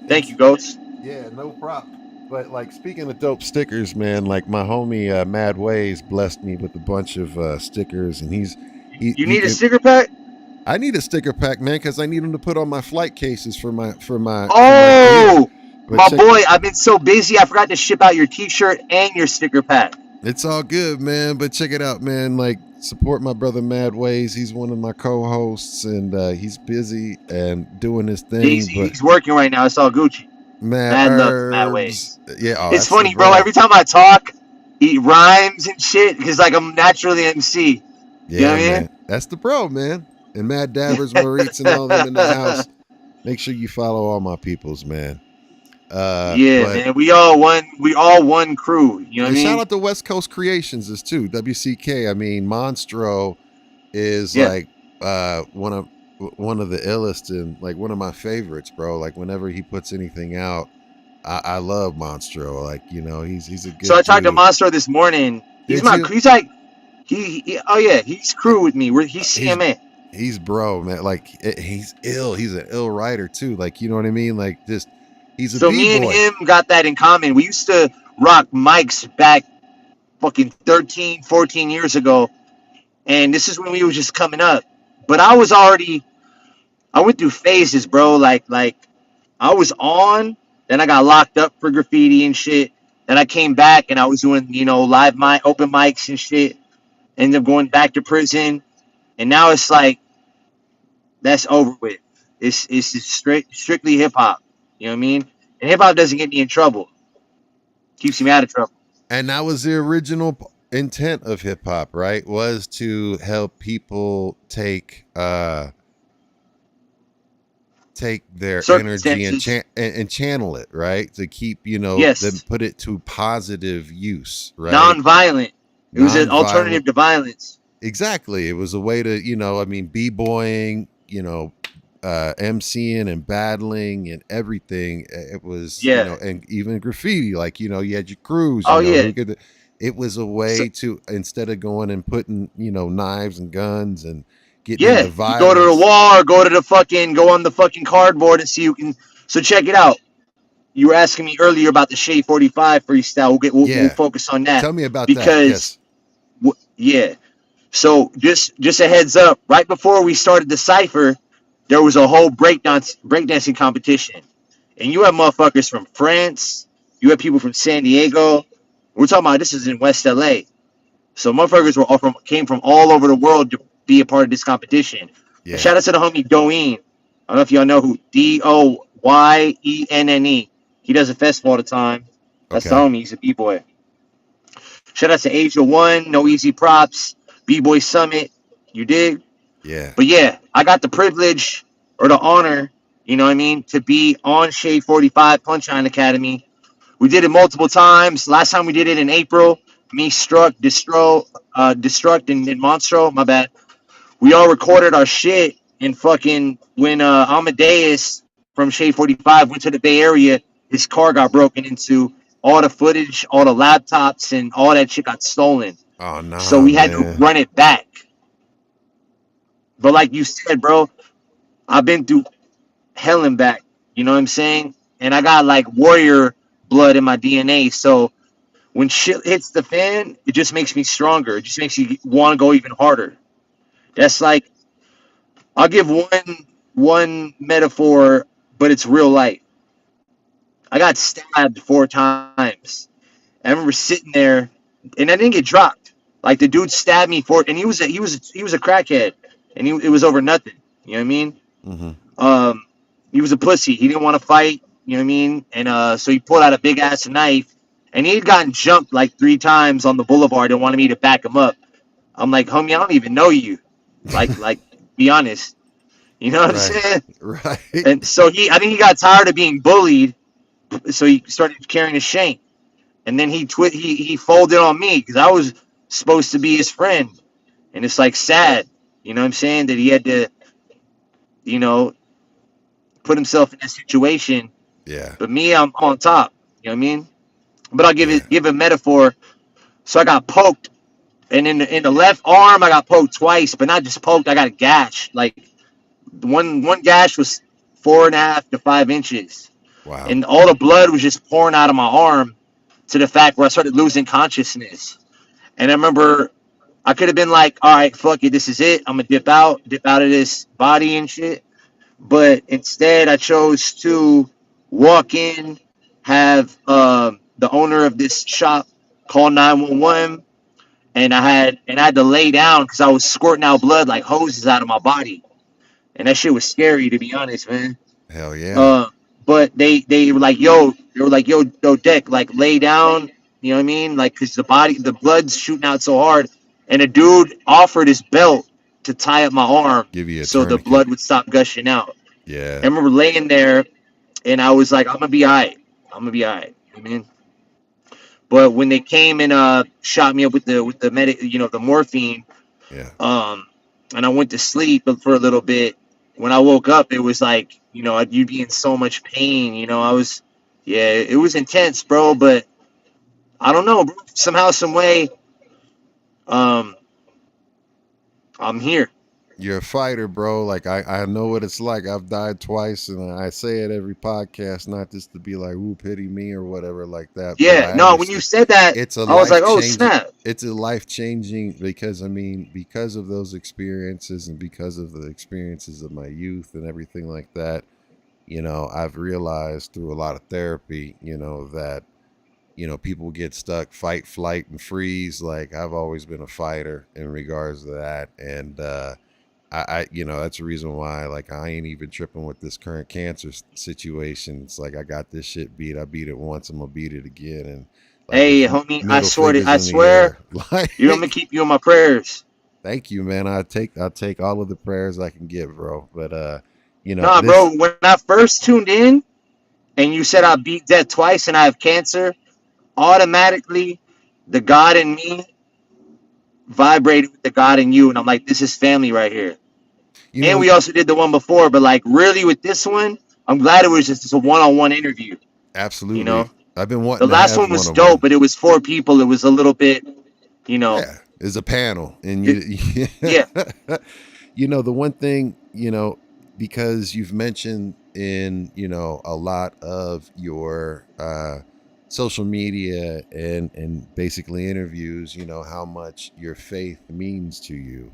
Thank you, Ghost. Yeah, no problem. But like, speaking of dope stickers, man, like my homie Mad Ways blessed me with a bunch of stickers, and You need a sticker pack? I need a sticker pack, man, because I need them to put on my flight cases for my. Oh, my boy, I've been so busy, I forgot to ship out your T-shirt and your sticker pack. It's all good, man. But check it out, man. Like, support my brother Mad Ways. He's one of my co-hosts, and he's busy and doing his thing. He's working right now. It's all Gucci. Mad love Mad Ways. Yeah, it's funny, bro. Every time I talk, he rhymes and shit because like I'm naturally MC. Yeah, you know what I mean? That's the bro, man. And Mad Dabbers, Maurice, and all them in the house. Make sure you follow all my peoples, man. Yeah, But man, we all one crew. You know what I and shout mean? out to West Coast Creations is too. WCK. I mean, Monstro is Yeah. like one of the illest and like one of my favorites, bro. Like whenever he puts anything out, I love Monstro. Like, you know, he's a So good I talked to dude. Monstro this morning. He's Did you? he's like oh yeah, he's crew with me. He's CMA. He's bro, man. Like he's ill. He's an ill writer too. Like, you know what I mean? Like just he's a So me and b-boy. him got that in common. We used to rock mics back fucking 13, 14 years ago. And this is when we was just coming up. But I went through phases, bro. Like I was on, then I got locked up for graffiti and shit. Then I came back and I was doing, live open mics and shit. Ended up going back to prison. And now it's like that's over with. It's just strictly hip hop. You know what I mean? And hip hop doesn't get me in trouble. Keeps me out of trouble. And that was the original intent of hip hop, right? Was to help people take their energy and channel it, right? To keep, them put it to positive use, right? Non-violent. It was an alternative to violence. Exactly. It was a way to, b-boying, MCing and battling and everything. It was, and even graffiti, like, you had your crews. It was a way to, instead of going and putting, knives and guns and getting into violence. You go to the wall or go on the fucking cardboard and see who can. So check it out. You were asking me earlier about the Shade 45 freestyle. We'll focus on that. Tell me about that. Because, So just a heads up, right before we started the cypher, there was a whole breakdancing competition. And you have motherfuckers from France. You have people from San Diego. We're talking about this is in West LA. So motherfuckers came from all over the world to be a part of this competition. Yeah. Shout out to the homie Doyenne. I don't know if y'all know who Doyenne. He does a festival all the time. That's the homie. He's a b-boy. Shout out to Asia One, No Easy Props, B-Boy Summit. You dig? Yeah. But yeah, I got the privilege or the honor, you know what I mean, to be on Shade 45 Punchline Academy. We did it multiple times. Last time we did it in April. Me, Destruct, and Monstro. My bad. We all recorded our shit and fucking when Amadeus from Shade 45 went to the Bay Area, his car got broken into. All the footage, all the laptops, and all that shit got stolen. Oh no! So we had to run it back. But like you said, bro, I've been through hell and back. You know what I'm saying? And I got like warrior blood in my DNA. So when shit hits the fan, it just makes me stronger. It just makes you want to go even harder. That's like, I'll give one metaphor, but it's real life. I got stabbed 4 times. I remember sitting there, and I didn't get dropped. Like the dude stabbed me and he was a crackhead, and it was over nothing. You know what I mean? Mm-hmm. He was a pussy. He didn't want to fight. You know what I mean? And so he pulled out a big ass knife, and he had gotten jumped like 3 times on the boulevard and wanted me to back him up. I'm like, homie, I don't even know you. Like, be honest. You know what I'm saying? Right. And so I think he got tired of being bullied. So he started carrying a shank, and then he folded on me because I was supposed to be his friend, and it's like sad, you know what I'm saying, that he had to, put himself in that situation. Yeah. But me, I'm on top. You know what I mean? But I'll give a metaphor. So I got poked, and in the left arm I got poked twice, but not just poked. I got a gash. Like one gash was 4.5 to 5 inches. Wow. And all the blood was just pouring out of my arm to the fact where I started losing consciousness. And I remember I could have been like, all right, fuck it, this is it. I'm going to dip out of this body and shit. But instead, I chose to walk in, have the owner of this shop call 911. And I had to lay down because I was squirting out blood like hoses out of my body. And that shit was scary, to be honest, man. Hell yeah. But they were like, yo, Deck, like lay down, you know what I mean? Like, cause the blood's shooting out so hard. And a dude offered his belt to tie up my arm so the blood would stop gushing out. Yeah. I remember laying there and I was like, I'm gonna be all right. I'm gonna be all right. I mean, but when they came and shot me up with the the morphine, Yeah. And I went to sleep for a little bit. When I woke up, it was like, you'd be in so much pain. It was intense, bro. But I don't know, bro. Somehow, some way, I'm here. You're a fighter, bro. Like I know what it's like. I've died twice, and I say it every podcast, not just to be like, "Ooh, pity me" or whatever like that. Yeah, no. When you said that, it's a I was like, "Oh, life-changing- snap!" It's a life changing because because of those experiences and because of the experiences of my youth and everything like that. I've realized through a lot of therapy, that people get stuck, fight, flight, and freeze. Like I've always been a fighter in regards to that, and that's the reason why, like, I ain't even tripping with this current cancer situation. It's like I got this shit beat. I beat it once. I'm gonna beat it again. And like, hey, homie, I middle swear, fingers I in the swear, air. Like, I'm gonna keep you in my prayers. thank you, man. I'll take all of the prayers I can give, bro. But Nah, bro. When I first tuned in, and you said I beat death twice and I have cancer, automatically, the God in me vibrated with the God in you, and I'm like, this is family right here. And we also did the one before, but like really with this one, I'm glad it was just a one-on-one interview. Absolutely. I've been wanting the last one was dope, but it was 4 people. It was a little bit, Yeah, it's a panel, and yeah. The one thing, because you've mentioned in a lot of your social media and basically interviews, how much your faith means to you.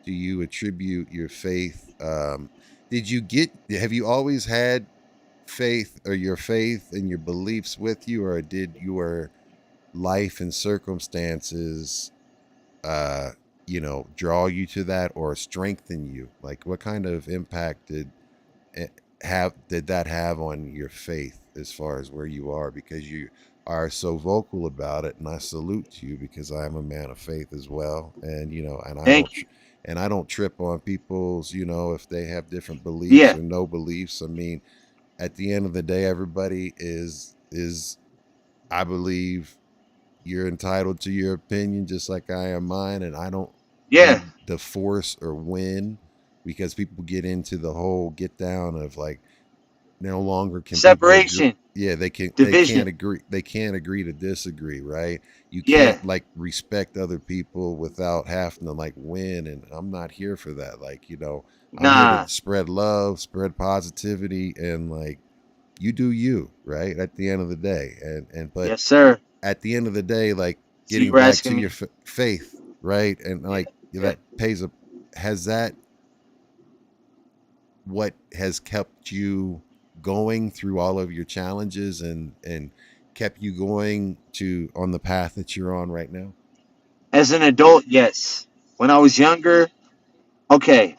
Do you attribute your faith? Have you always had faith, or your faith and your beliefs with you, or did your life and circumstances draw you to that or strengthen you? Like, what kind of impact did that have on your faith as far as where you are? Because you are so vocal about it, and I salute you, because I am a man of faith as well. And I don't trip on people's, if they have different beliefs or no beliefs. I mean, at the end of the day, everybody is I believe you're entitled to your opinion just like I am mine, and I don't need to force or win, because people get into the whole get down of like no longer can separation. They can't agree to disagree, right? You can't like respect other people without having to like win, and I'm not here for that. Like, I'm here to spread love, spread positivity, and like, you do you, right? At the end of the day, but yes, sir. At the end of the day, like, getting back to your faith, right? And like has that what has kept you going through all of your challenges and kept you going on the path that you're on right now? As an adult, yes. When I was younger, okay.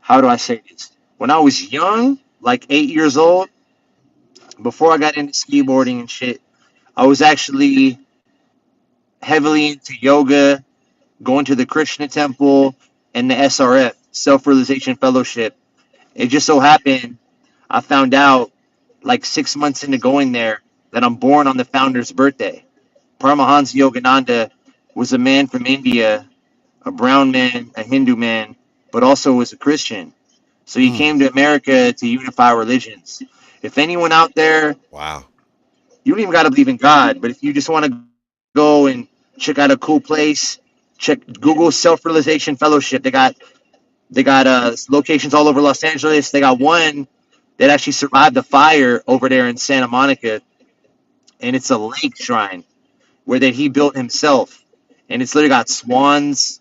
How do I say this? When I was young, like 8 years old, before I got into skateboarding and shit, I was actually heavily into yoga, going to the Krishna temple, and the SRF, Self-Realization Fellowship. It just so happened I found out like 6 months into going there that I'm born on the founder's birthday. Paramahansa Yogananda was a man from India, a brown man, a Hindu man, but also was a Christian. So he came to America to unify religions. If anyone out there, you don't even got to believe in God, but if you just want to go and check out a cool place, check Google Self-Realization Fellowship. They got locations all over Los Angeles. They got one that actually survived the fire over there in Santa Monica, and it's a lake shrine where he built himself, and it's literally got swans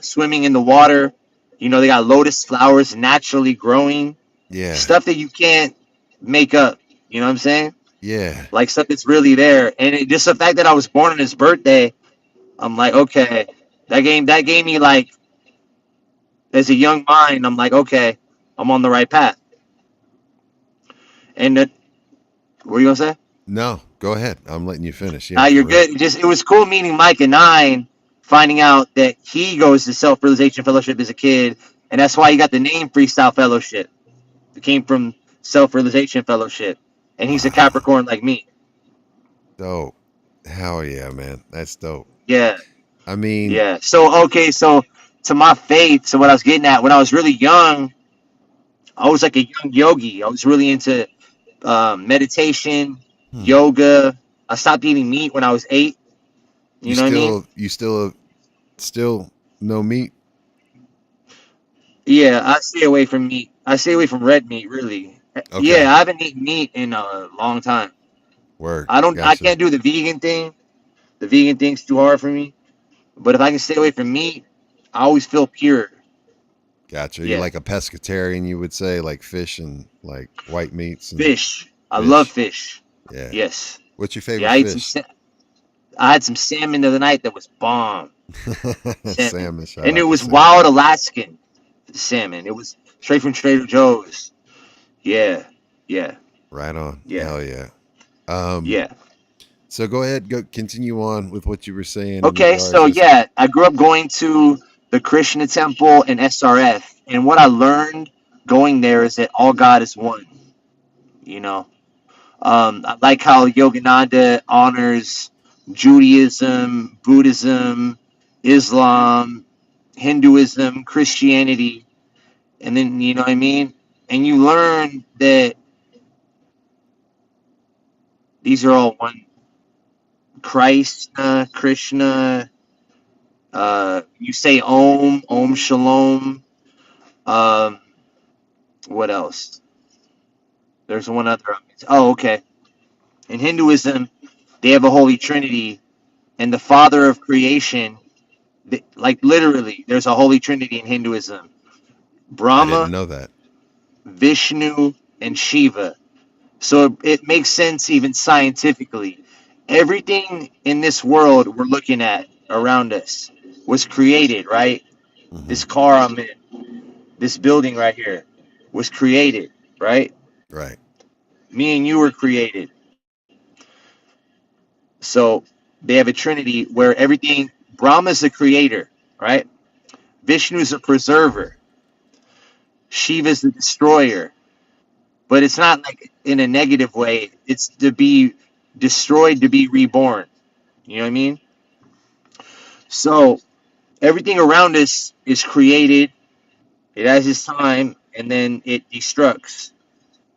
swimming in the water. They got lotus flowers naturally growing. Yeah. Stuff that you can't make up. You know what I'm saying? Yeah. Like stuff that's really there. And just the fact that I was born on his birthday, I'm like, okay, that gave me like, as a young mind, I'm like, okay, I'm on the right path. And what were you gonna say? No, go ahead. I'm letting you finish. Yeah, You're good. It was cool meeting Mike at 9, finding out that he goes to Self-Realization Fellowship as a kid, and that's why he got the name Freestyle Fellowship. came from Self-Realization Fellowship, and he's a Capricorn like me. Dope. Hell yeah, man. That's dope. Yeah, I mean, yeah. So okay, so to my faith, so what I was getting at when I was really young, I was like a young yogi. I was really into meditation, yoga. I stopped eating meat when I was 8. You know what I mean? you still no meat. Yeah, I stay away from meat. I stay away from red meat, really. Okay. Yeah, I haven't eaten meat in a long time. Word. I Gotcha. can't do the vegan thing. The vegan thing's too hard for me. But if I can stay away from meat, I always feel pure. Gotcha. Yeah. You're like a pescatarian, you would say, like fish and like white meats and Fish. I love fish. Yeah. Yes. What's your favorite Yeah, I fish? I had some salmon the other night that was bomb. Salmon. And it was wild Alaskan salmon. It was straight from Trader Joe's. Yeah. Yeah. Right on. Yeah. Hell yeah. Yeah. So go ahead, continue on with what you were saying. Okay, so yeah, I grew up going to the Krishna temple and SRF, and what I learned going there is that all God is one. You know, I like how Yogananda honors Judaism, Buddhism, Islam, Hinduism, Christianity, and then you know what I mean. And you learn that these are all one. Christ, Krishna. You say Om Shalom. What else? There's one other. Oh, okay. In Hinduism, they have a holy trinity, and the father of creation, like literally, there's a holy trinity in Hinduism. Brahma, I didn't know that. Vishnu, and Shiva. So it makes sense even scientifically. Everything in this world we're looking at around us was created, right? Mm-hmm. This car I'm in, this building right here was created, right? Right. Me and you were created. So they have a trinity where everything, Brahma's the creator, right? Vishnu's a preserver. Shiva's the destroyer. But it's not like in a negative way. It's to be destroyed, to be reborn. You know what I mean? So everything around us is created. It has its time, and then it destructs.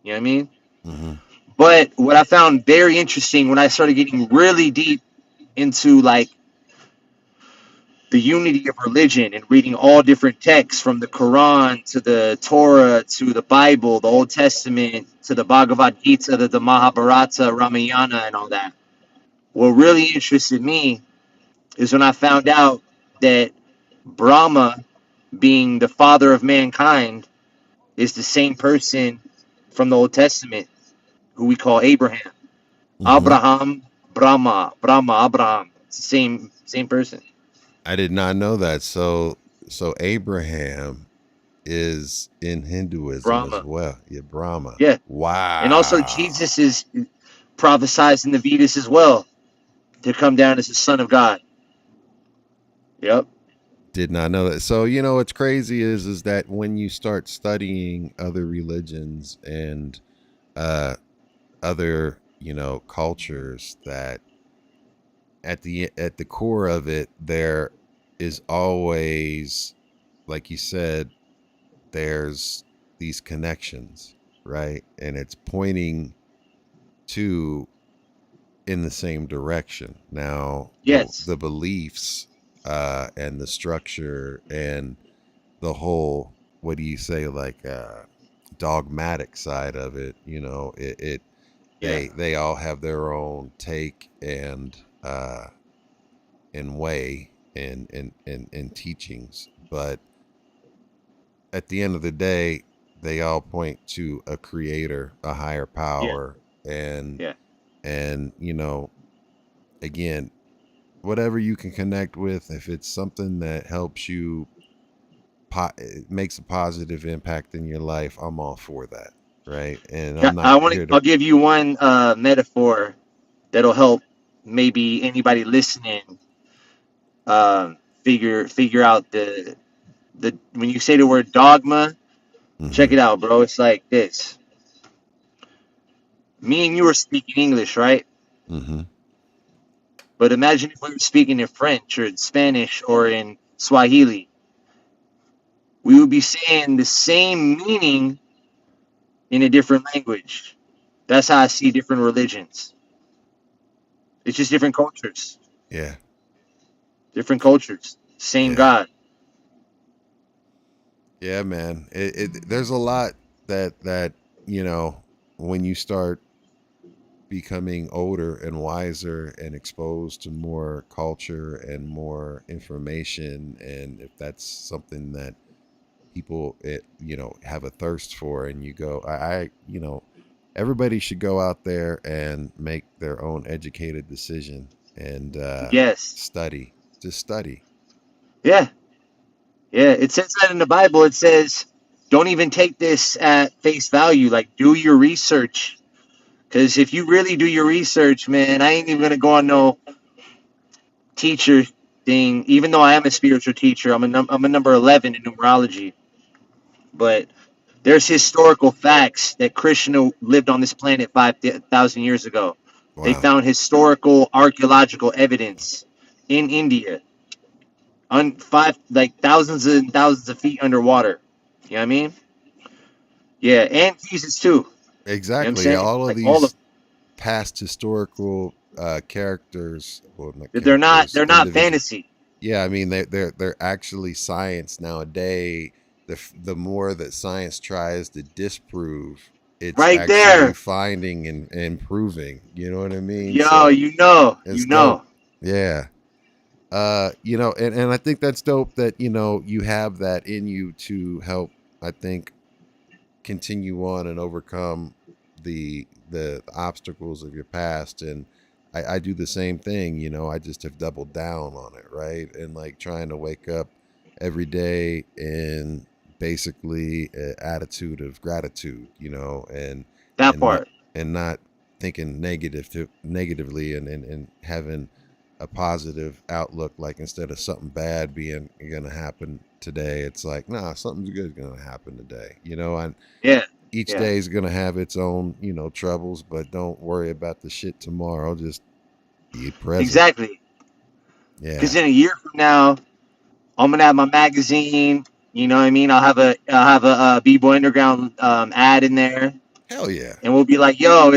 You know what I mean? Mm-hmm. But what I found very interesting when I started getting really deep into like the unity of religion and reading all different texts from the Quran to the Torah to the Bible, the Old Testament to the Bhagavad Gita to the Mahabharata, Ramayana, and all that. What really interested me is when I found out that Brahma, being the father of mankind, is the same person from the Old Testament who we call Abraham. Mm-hmm. Abraham, Brahma, Abraham. It's the same person. I did not know that. So Abraham is in Hinduism Brahma as well. Yeah, Brahma. Yeah. Wow. And also Jesus is prophesied in the Vedas as well to come down as the Son of God. Yep. Did not know that. So, you know, what's crazy is that when you start studying other religions and other, you know, cultures, that at the core of it, there is always, like you said, there's these connections, right? And it's pointing to in the same direction. Now, yes, the beliefs and the structure and the whole, what do you say, like dogmatic side of it, you know, they all have their own take and way and teachings, but at the end of the day, they all point to a creator, a higher power, and you know, again, whatever you can connect with, if it's something that helps you, makes a positive impact in your life, I'm all for that, right? And I'll give you one metaphor that'll help maybe anybody listening figure out the when you say the word dogma, Check it out, bro. It's like this. Me and you are speaking English, right? Mm-hmm. But imagine if we were speaking in French or in Spanish or in Swahili. We would be saying the same meaning in a different language. That's how I see different religions. It's just different cultures. Yeah. Different cultures. Same God. Yeah, man. There's a lot that you know, when you start becoming older and wiser and exposed to more culture and more information, and if that's something that people have a thirst for, and you go, everybody should go out there and make their own educated decision and Yes. study. Just study. Yeah. Yeah. It says that in the Bible. It says, don't even take this at face value. Like, do your research. Because if you really do your research, man, I ain't even going to go on no teacher thing, even though I am a spiritual teacher. I'm a number 11 in numerology. But there's historical facts that Krishna lived on this planet 5,000 years ago. Wow. They found historical archaeological evidence in India, thousands and thousands of feet underwater. You know what I mean? Yeah, and Jesus too. Exactly. You know all of these past historical characters. Well, they're not fantasy. Yeah, I mean they're actually science nowadays. The more that science tries to disprove, it's right actually there finding and proving. You know what I mean? Yo, so you know. Yeah. And I think that's dope that you have that in you to help, I think, continue on and overcome the obstacles of your past. And I do the same thing. I just have doubled down on it, right? And like trying to wake up every day in basically an attitude of gratitude, and that part, and not thinking negatively and having a positive outlook. Like instead of something bad being gonna happen today, it's like, nah, something's good gonna happen today. And each day is gonna have its own troubles, but don't worry about the shit tomorrow. Just be present. Exactly. Yeah. Because in a year from now, I'm gonna have my magazine. You know what I mean? I'll have a B-Boy Underground ad in there. Hell yeah. And we'll be like, yo,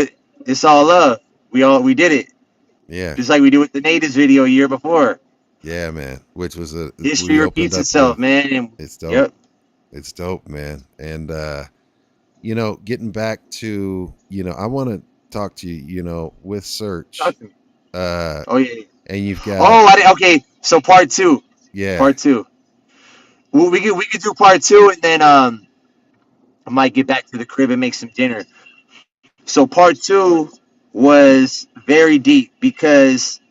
it's all love. We did it. Yeah. Just like we did with the Natives video a year before. Yeah, man. Which was history repeats itself, man. And it's dope. Yep. It's dope, man. And getting back to, I want to talk to you, with search. Oh yeah. And you've got. Oh, okay. So part 2. Yeah. Part 2. Well, we could do part 2, and then I might get back to the crib and make some dinner. So part 2 was very deep because,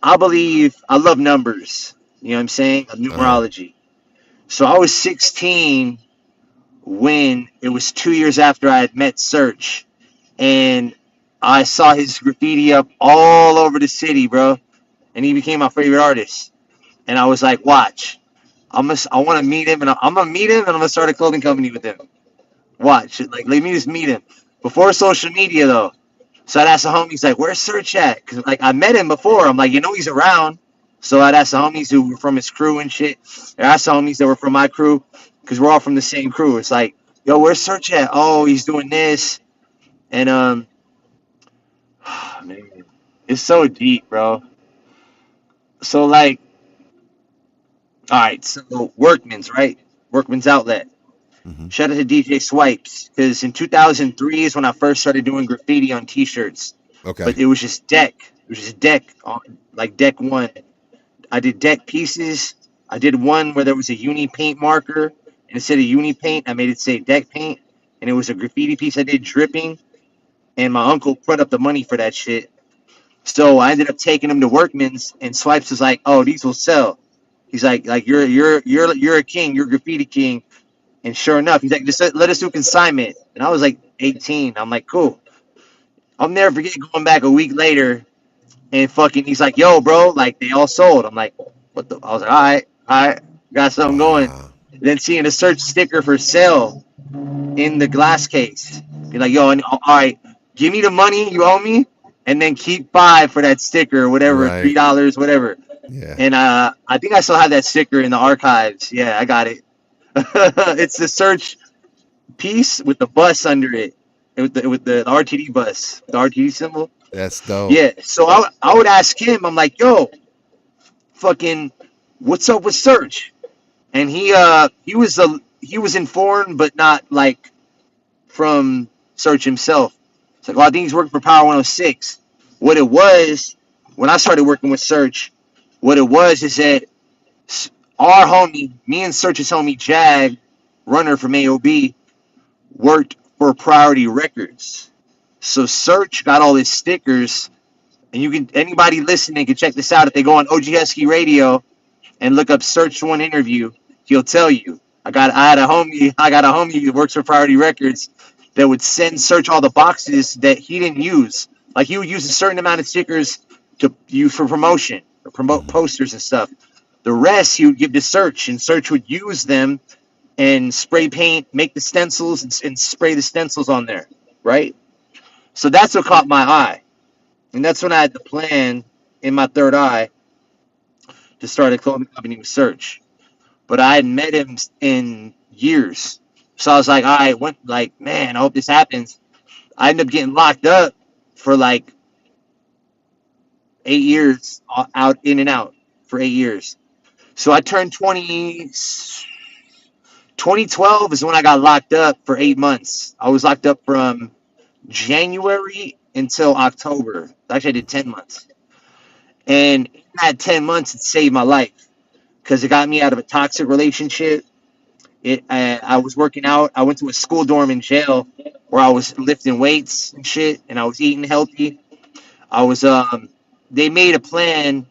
I believe I love numbers. You know what I'm saying? Numerology. So I was 16 when it was 2 years after I had met Search, and I saw his graffiti up all over the city, bro, and he became my favorite artist. And I was like, watch, I want to meet him, and I'm gonna meet him, and I'm gonna start a clothing company with him. Watch, like, let me just meet him before social media, though. So I'd ask the homies, like, where's Search at? Because, like, I met him before. I'm like, he's around. So I'd ask the homies who were from his crew and shit. I'd ask the homies that were from my crew, because we're all from the same crew. It's like, yo, where's Search at? Oh, he's doing this. And, man, it's so deep, bro. So, like, all right, so Workman's, right? Workman's Outlet. Mm-hmm. Shout out to DJ Swipes, because in 2003 is when I first started doing graffiti on T-shirts. Okay. But it was just deck. It was just deck, like deck 1. I did deck pieces. I did one where there was a uni paint marker. And instead of uni paint, I made it say deck paint. And it was a graffiti piece I did dripping. And my uncle put up the money for that shit. So I ended up taking them to Workman's, and Swipes was like, "Oh, these will sell." He's like you're a king, you're a graffiti king. And sure enough, he's like, just let us do consignment. And I was like 18. I'm like, cool. I'll never forget going back a week later, and he's like, yo, bro, like they all sold. I'm like, what the? I was like, all right, got something going. then seeing a search sticker for sale in the glass case. Be like, yo, all right, give me the money you owe me, and then keep $5 for that sticker or whatever, Right. $3, whatever. Yeah. And I think I still have that sticker in the archives. Yeah, I got it. It's the search piece with the bus under it, with the RTD bus, the RTD symbol. That's dope. Yeah. So I would ask him. I'm like, yo, fucking, what's up with search? And he was informed, but not like from search himself. It's like, oh, I think he's working for Power 106. What it was, when I started working with search, what it was is that our homie, me and Search's homie Jag, runner from AOB, worked for Priority Records. So Search got all his stickers, and anybody listening can check this out. If they go on OG Husky Radio and look up Search One interview, he'll tell you. I got a homie who works for Priority Records that would send Search all the boxes that he didn't use. Like, he would use a certain amount of stickers to use for promotion or promote posters and stuff. The rest he would give to Search, and Search would use them and spray paint, make the stencils, and spray the stencils on there, right? So that's what caught my eye. And that's when I had the plan in my third eye to start a clothing company with Search. But I hadn't met him in years. So I was like, all right, man, I hope this happens. I ended up getting locked up for like 8 years, out, in and out for 8 years. So I turned 20. 2012 is when I got locked up for 8 months. I was locked up from January until October. Actually, I did 10 months. And in that 10 months, it saved my life because it got me out of a toxic relationship. I was working out. I went to a school dorm in jail where I was lifting weights and shit, and I was eating healthy. They made a plan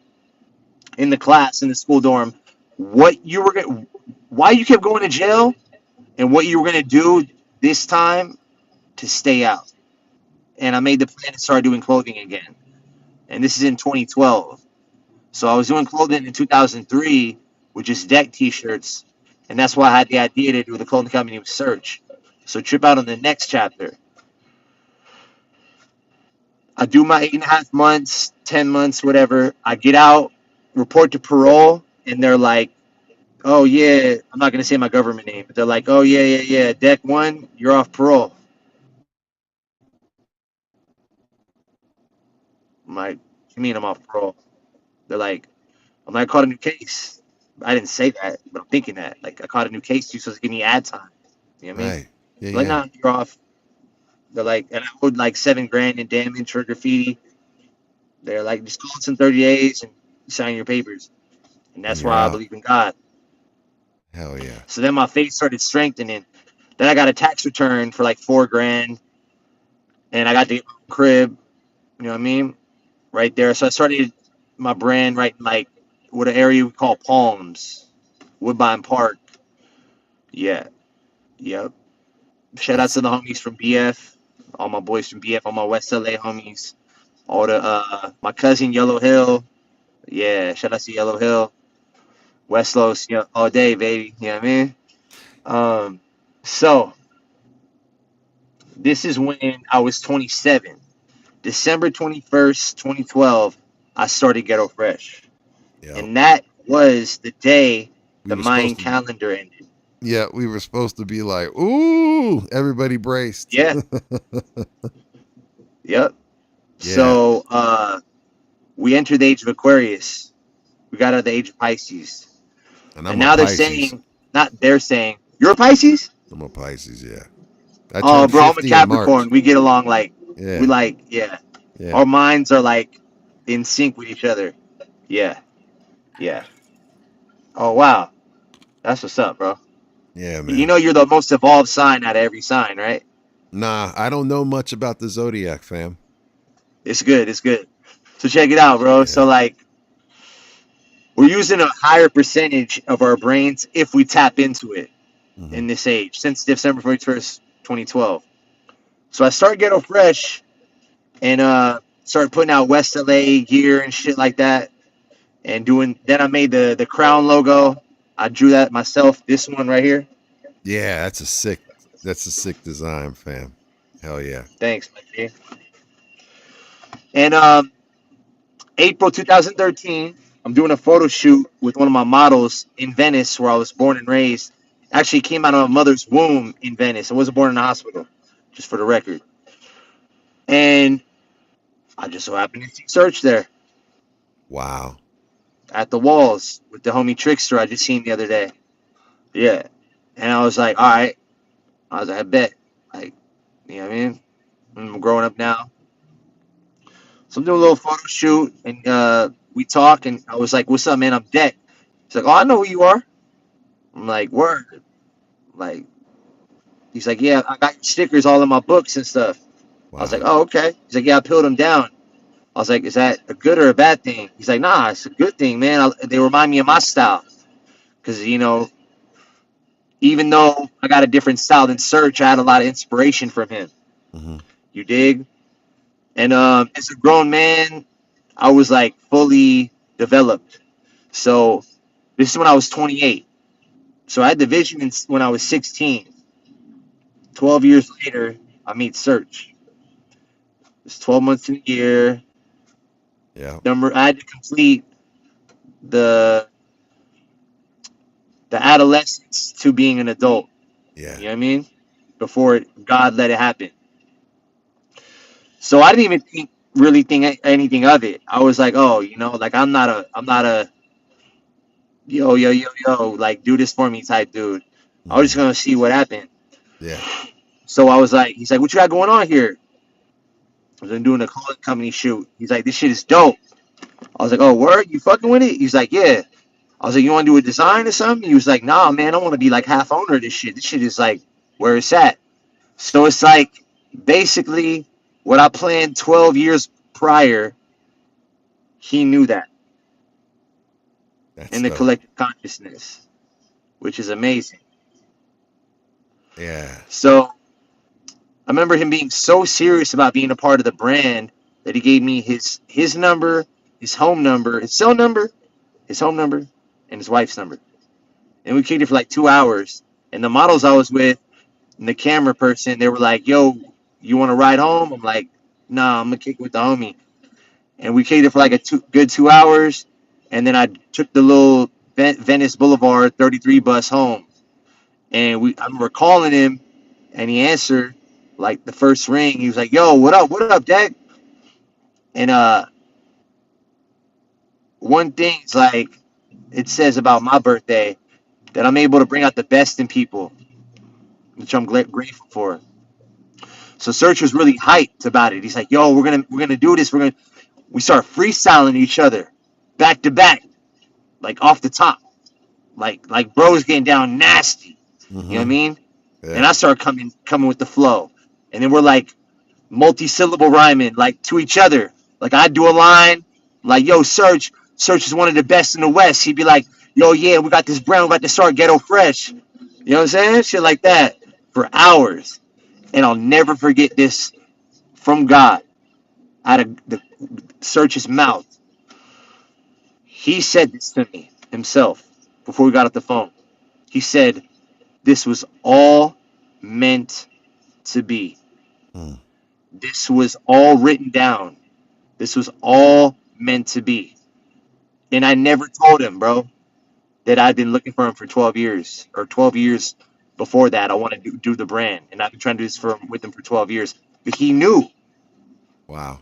in the class, in the school dorm, why you kept going to jail and what you were going to do this time to stay out. And I made the plan to start doing clothing again. And this is in 2012. So I was doing clothing in 2003 with just deck t-shirts. And that's why I had the idea to do the clothing company with Search. So trip out on the next chapter. I do my 8.5 months, 10 months, whatever. I get out, report to parole, and they're like, oh, yeah, I'm not going to say my government name, but they're like, oh, yeah, Deck 1, you're off parole. I'm like, what you mean I'm off parole? They're like, I'm like, I caught a new case. I didn't say that, but I'm thinking that. Like, I caught a new case, you're supposed to give me ad time. You know what I mean? Right. Yeah, like, yeah. nah, you're off. They're like, and I owed like $7,000 in damage for graffiti. They're like, just call us in 30 days and sign your papers. And that's why I believe in God. Hell yeah. So then my faith started strengthening. Then I got a tax return for like $4,000. And I got the crib, you know what I mean? Right there. So I started my brand right in like what an area we call Palms, Woodbine Park. Yeah. Yep. Shout out to the homies from BF, all my boys from BF, all my West LA homies, all the my cousin Yellow Hill. Yeah, shout out to Yellow Hill. West Los, you know, all day, baby. You know what I mean? So this is when I was 27. December 21st, 2012, I started Ghettofresh. Yep. And that was the day the Mayan calendar ended. Yeah, we were supposed to be like, ooh, everybody braced. Yeah. Yep. Yeah. So we entered the age of Aquarius. We got out of the age of Pisces. And now they're saying, they're saying, you're a Pisces? I'm a Pisces, yeah. Oh, bro, I'm a Capricorn. We get along like, yeah. We like, yeah. Our minds are like in sync with each other. Yeah. Yeah. Oh, wow. That's what's up, bro. Yeah, man. You know you're the most evolved sign out of every sign, right? Nah, I don't know much about the Zodiac, fam. It's good. It's good. So check it out, bro. Yeah. So, like, we're using a higher percentage of our brains if we tap into it in this age, since December 31st, 2012. So I started Ghettofresh and started putting out West LA gear and shit like that. And then I made the Crown logo. I drew that myself. This one right here. Yeah, that's a sick design, fam. Hell yeah. Thanks, my G. And April 2013, I'm doing a photo shoot with one of my models in Venice, where I was born and raised. Actually, came out of my mother's womb in Venice. I wasn't born in a hospital, just for the record. And I just so happened to see Search there Wow. at the walls with the homie Trickster I just seen the other day. Yeah. And I was like, all right. I was like, I bet. Like, you know what I mean? I'm growing up now. So I'm doing a little photo shoot, and we talk, and I was like, what's up, man? I'm Deck. He's like, oh, I know who you are. I'm like, word. Like, he's like, yeah, I got your stickers all in my books and stuff. Wow. I was like, oh, okay. He's like, yeah, I peeled them down. I was like, is that a good or a bad thing? He's like, nah, it's a good thing, man. They remind me of my style. Because, you know, even though I got a different style than Search, I had a lot of inspiration from him. Mm-hmm. You dig? And as a grown man, I was like fully developed. So this is when I was 28. So I had the vision when I was 16. 12 years later, I meet Search. It's 12 months in a year. Yeah. I had to complete the adolescence to being an adult. Yeah. You know what I mean? Before God let it happen. So I didn't even really think anything of it. I was like, oh, you know, like I'm not a yo, like do this for me type dude. Mm-hmm. I was just gonna see what happened. Yeah. So I was like, he's like, what you got going on here? I was doing a clothing company shoot. He's like, this shit is dope. I was like, oh, word? You fucking with it? He's like, yeah. I was like, you want to do a design or something? He was like, nah, man, I want to be like half owner of this shit. This shit is like where it's at. So it's like basically what I planned 12 years prior, he knew that. That's in the collective consciousness, which is amazing. Yeah. So I remember him being so serious about being a part of the brand that he gave me his number, his home number, his cell number, his home number, and his wife's number. And we kicked it for like 2 hours. And the models I was with and the camera person, they were like, yo, you want to ride home? I'm like, nah, I'm going to kick it with the homie. And we kicked it for like a good 2 hours. And then I took the little Venice Boulevard 33 bus home. And I remember calling him, and he answered like the first ring. He was like, yo, what up, Dad? And one thing's like, it says about my birthday that I'm able to bring out the best in people, which I'm grateful for. So Search was really hyped about it. He's like, yo, we're gonna do this. We start freestyling each other back to back, like off the top, like bros getting down nasty. Mm-hmm. You know what I mean? Yeah. And I start coming with the flow, and then we're like multi-syllable rhyming like to each other. Like I do a line like, yo, Search is one of the best in the West. He'd be like, yo, yeah, we got this brand, we got to start Ghettofresh. You know what I'm saying? Shit like that for hours. And I'll never forget this from God out of the Search's mouth. He said this to me himself before we got off the phone. He said, this was all meant to be. This was all written down. This was all meant to be. And I never told him, bro, that I've been looking for him for 12 years or 12 years before that. I want to do the brand, and I've been trying to do this with him for 12 years. But he knew. Wow.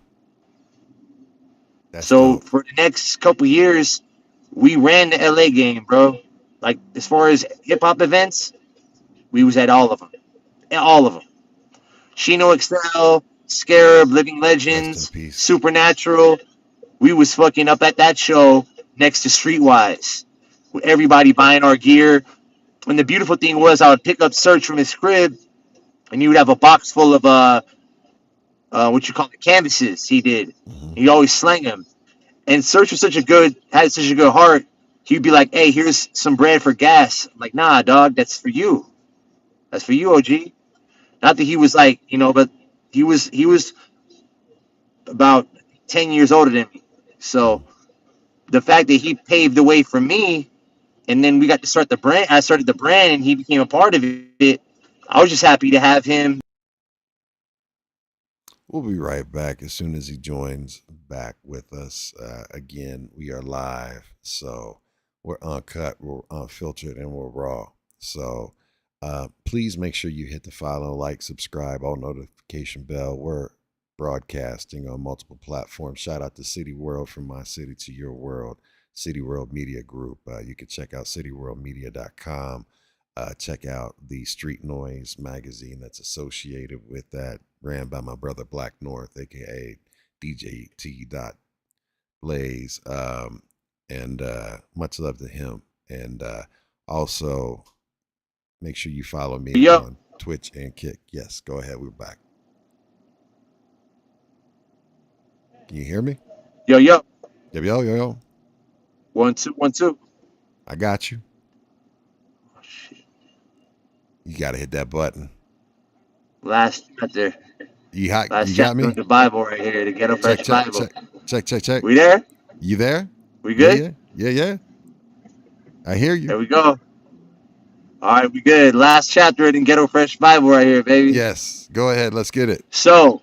That's so dope. For the next couple years, we ran the LA game, bro. Like as far as hip hop events, we was at all of them. All of them. Chino Excel, Scarab, Living Legends, Supernatural. We was fucking up at that show next to Streetwise, with everybody buying our gear. And the beautiful thing was, I would pick up Search from his crib, and he would have a box full of what you call the canvases. He did. He always slang them. And Search was had such a good heart. He'd be like, "Hey, here's some bread for gas." I'm like, nah, dog, that's for you. That's for you, OG. Not that he was like, you know, but he was about 10 years older than me. So the fact that he paved the way for me and then we got to start the brand. I started the brand, and he became a part of it. I was just happy to have him. We'll be right back as soon as he joins back with us. Again, we are live, so we're uncut, we're unfiltered, and we're raw. So please make sure you hit the follow, like, subscribe, all notification bell. We're broadcasting on multiple platforms. Shout out to City World, from my city to your world, City World Media Group. You can check out cityworldmedia.com. Check out the Street Noise magazine that's associated with that, ran by my brother Black North, aka DJ T. Blaze. And much love to him. And also make sure you follow me on Twitch and Kick. Yes, go ahead. We're back. Can you hear me? Yo. Yo. 1 2 1 2. I got you. Oh, shit. You gotta hit that button. Last chapter. You got me? The Bible right here, the Ghettofresh Bible. Check. We there? You there? We good? Yeah. I hear you. There we go. All right, we good. Last chapter in Ghettofresh Bible right here, baby. Yes. Go ahead. Let's get it. So,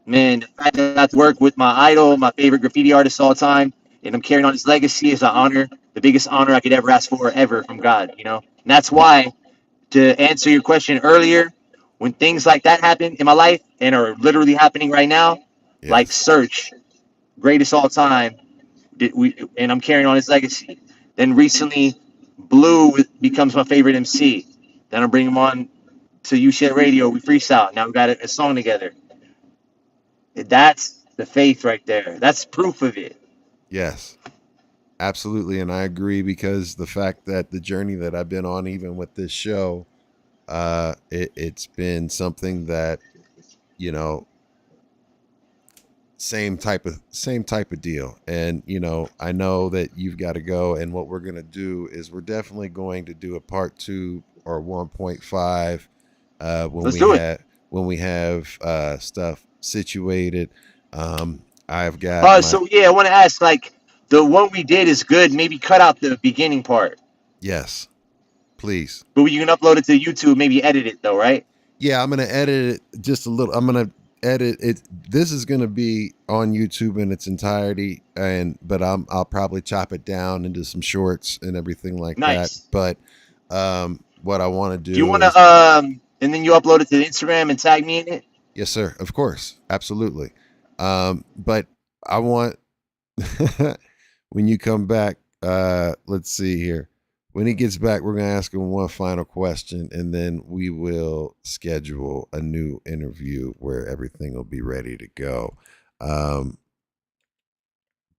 man, the fact that I got to work with my idol, my favorite graffiti artist of all time, and I'm carrying on his legacy is an honor, the biggest honor I could ever ask for, ever, from God, you know? And that's why, to answer your question earlier, when things like that happen in my life and are literally happening right now, like Search, greatest all time, and I'm carrying on his legacy. Then recently, Blue becomes my favorite MC. Then I'm bringing him on to You Share Radio. We freestyle. Now we got a song together. That's the faith right there. That's proof of it. Yes, absolutely. And I agree, because the fact that the journey that I've been on, even with this show, it's been something that, you know, same type of deal. And, you know, I know that you've got to go, and what we're going to do is we're definitely going to do a part 2 or 1.5 when we have stuff situated. I've got so yeah, I want to ask, like, the one we did is good, maybe cut out the beginning part. Yes, please. But you can upload it to YouTube, maybe edit it though, right? Yeah, I'm going to edit it just a little. I'm going to edit it. This is going to be on YouTube in its entirety, but I'll probably chop it down into some shorts and everything like that. But what I want to do, you want to and then you upload it to Instagram and tag me in it? Yes, sir. Of course. Absolutely. But I want when you come back, let's see here. When he gets back, we're going to ask him one final question, and then we will schedule a new interview where everything will be ready to go.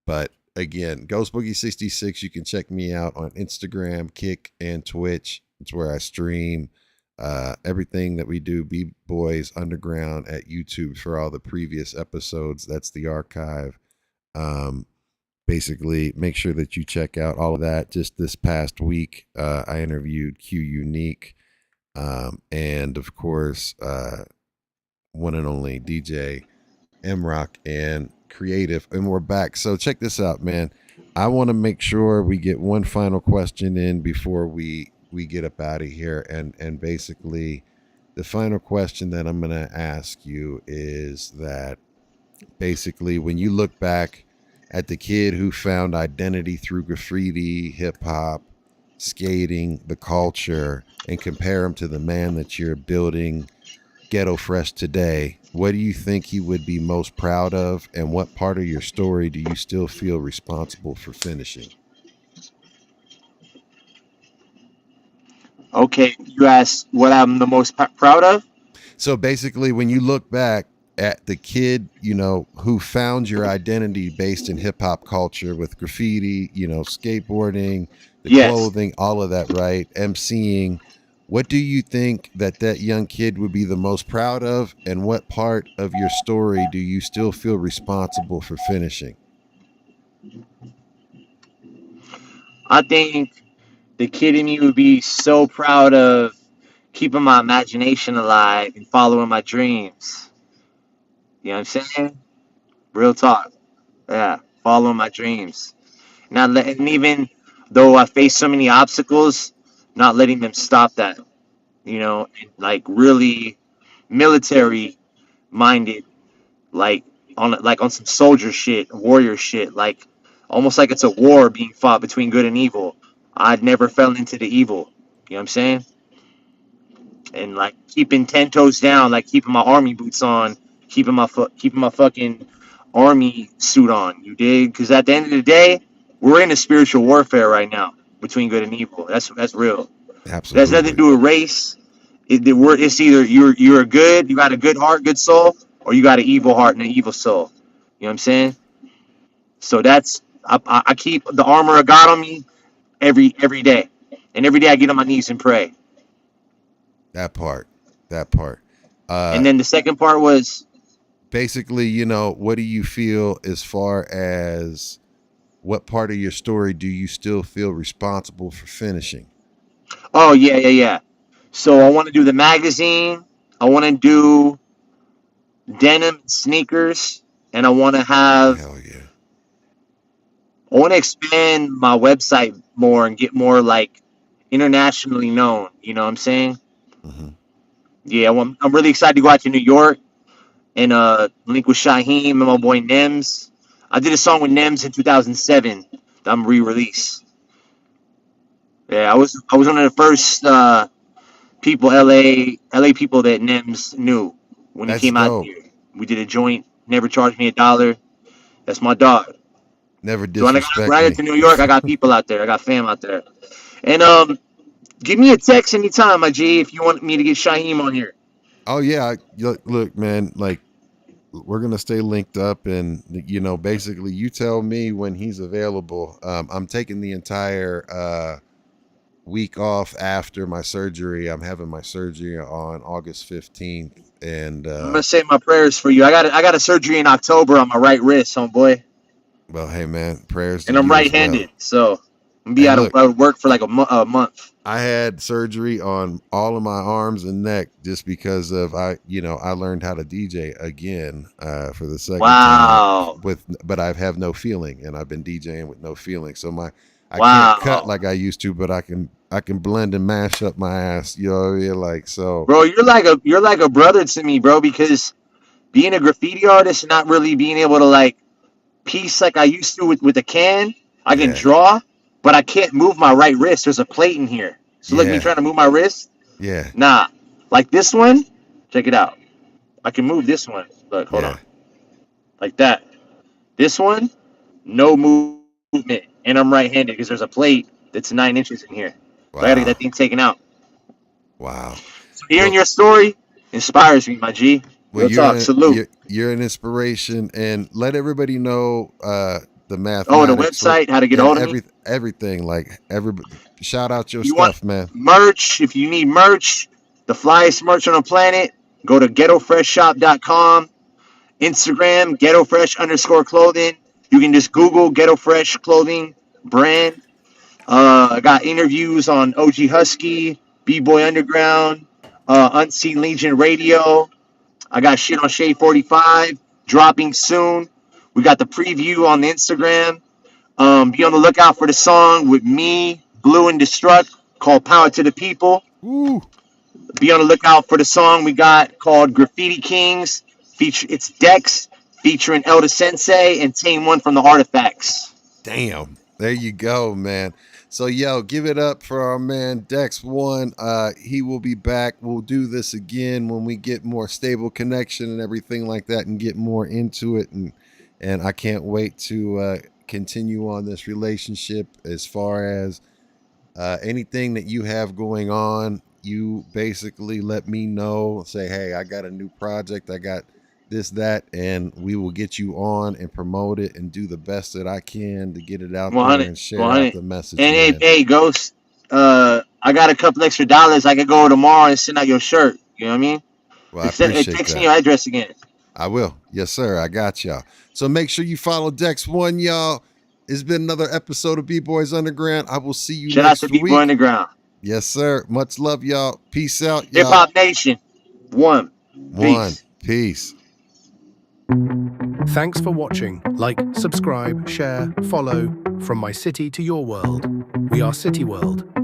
But again, Ghost Boogie 66, you can check me out on Instagram, Kick, and Twitch. It's where I stream everything that we do, B-Boys Underground, at YouTube for all the previous episodes. That's the archive. Basically, make sure that you check out all of that. Just this past week, I interviewed Q Unique, and of course, one and only DJ M-Rock and Creative, and we're back. So check this out, man. I want to make sure we get one final question in before we get up out of here, and basically, the final question that I'm going to ask you is that basically, when you look back at the kid who found identity through graffiti, hip hop, skating, the culture, and compare him to the man that you're building Ghettofresh today, what do you think he would be most proud of, and what part of your story do you still feel responsible for finishing? Okay, you asked what I'm the most proud of? So basically, when you look back at the kid, you know, who found your identity based in hip hop culture with graffiti, you know, skateboarding, the clothing, all of that, right? MCing. What do you think that young kid would be the most proud of, and what part of your story do you still feel responsible for finishing? I think the kid in me would be so proud of keeping my imagination alive and following my dreams. You know what I'm saying? Real talk. Yeah, following my dreams. Not letting, even though I face so many obstacles, not letting them stop that. You know, like really military minded, like on some soldier shit, warrior shit, like almost like it's a war being fought between good and evil. I'd never fell into the evil. You know what I'm saying? And like keeping 10 toes down, like keeping my army boots on, keeping my fucking army suit on. You dig? Because at the end of the day, we're in a spiritual warfare right now between good and evil. That's real. It has nothing to Absolutely. do with race. It's either you're a good, you got a good heart, good soul, or you got an evil heart and an evil soul. You know what I'm saying? So that's I keep the armor of God on me every day, and every day I get on my knees and pray. That part. That part. And then the second part was Basically, you know, what do you feel as far as what part of your story do you still feel responsible for finishing? oh yeah. So I want to do the magazine. I want to do denim sneakers, and I want to have. Hell yeah. I want to expand my website more and get more like internationally known. You know what I'm saying? Mm-hmm. Yeah, I'm really excited to go out to New York and link with Shaheem and my boy Nems. I did a song with Nems in 2007 that I'm re-release. Yeah, I was one of the first people LA people that Nems knew when he That's came out dope. here. We did a joint, never charged me $1. That's my dog. Never So when disrespect I got me. to New York, I got people out there. I got fam out there. And give me a text anytime, my G, if you want me to get Shaheem on here. Oh yeah, look, man, like we're gonna stay linked up, and you know, basically, you tell me when he's available. I'm taking the entire week off after my surgery. I'm having my surgery on August 15th, and I'm gonna say my prayers for you. I got a surgery in October on my right wrist, homeboy, well, hey man, prayers to and I'm you as well. right-handed, so I'm gonna be Hey, out look, of work for like a month. I had surgery on all of my arms and neck just because of I learned how to DJ again for the second Wow, time but I have no feeling, and I've been DJing with no feeling. So I can't cut wow, like I used to, but I can blend and mash up my ass. You know what I mean? Like so. bro, you're like a brother to me, bro, because being a graffiti artist and not really being able to like piece like I used to with a can, I can Yeah, draw, but I can't move my right wrist. There's a plate in here, so look, me yeah, trying to move my wrist, yeah, nah, like this one. Check it out. I can move this one. Look, hold yeah. on, like that. This one, no movement, and I'm right-handed because there's a plate that's 9 inches in here. So I gotta get Wow, that thing taken out. wow. So hearing Well, your story inspires me, my G. well, Real talk. Salute. you're an inspiration, and let everybody know the Oh, the mathematics website, how to get a and hold of me. everything. Like everybody, shout out your You want stuff, man. merch? If you need merch, the flyest merch on the planet, go to ghettofreshshop.com. Instagram, ghettofresh_clothing. You can just Google Ghettofresh Clothing brand. I got interviews on OG Husky, B-Boy Underground, Unseen Legion Radio. I got shit on Shade 45 dropping soon. We got the preview on the Instagram. Be on the lookout for the song with me, Blue and Destruct, called Power to the People. Woo. Be on the lookout for the song we got called Graffiti Kings. It's Dex featuring Elder Sensei and Tame One from the Artifacts. Damn. There you go, man. So yo, give it up for our man Dex One. He will be back. We'll do this again when we get more stable connection and everything like that, and get more into it. And I can't wait to continue on this relationship. As far as anything that you have going on, you basically let me know. Say, hey, I got a new project. I got this, that, and we will get you on and promote it and do the best that I can to get it out there 100, and share out 100. the message, And man. hey, Ghost, I got a couple extra dollars. I could go tomorrow and send out your shirt. You know what I mean? Well, I appreciate Text me that. your address again. I will. Yes, sir. I got y'all. So make sure you follow Dex One, y'all. It's been another episode of B-Boys Underground. I will see you Shout out next to B-Boy week. Underground. Yes, sir. Much love, y'all. Peace out, Hip y'all. Hop Nation. One. One. Peace. Peace. Thanks for watching. Like, subscribe, share, follow. From my city to your world. We are City World.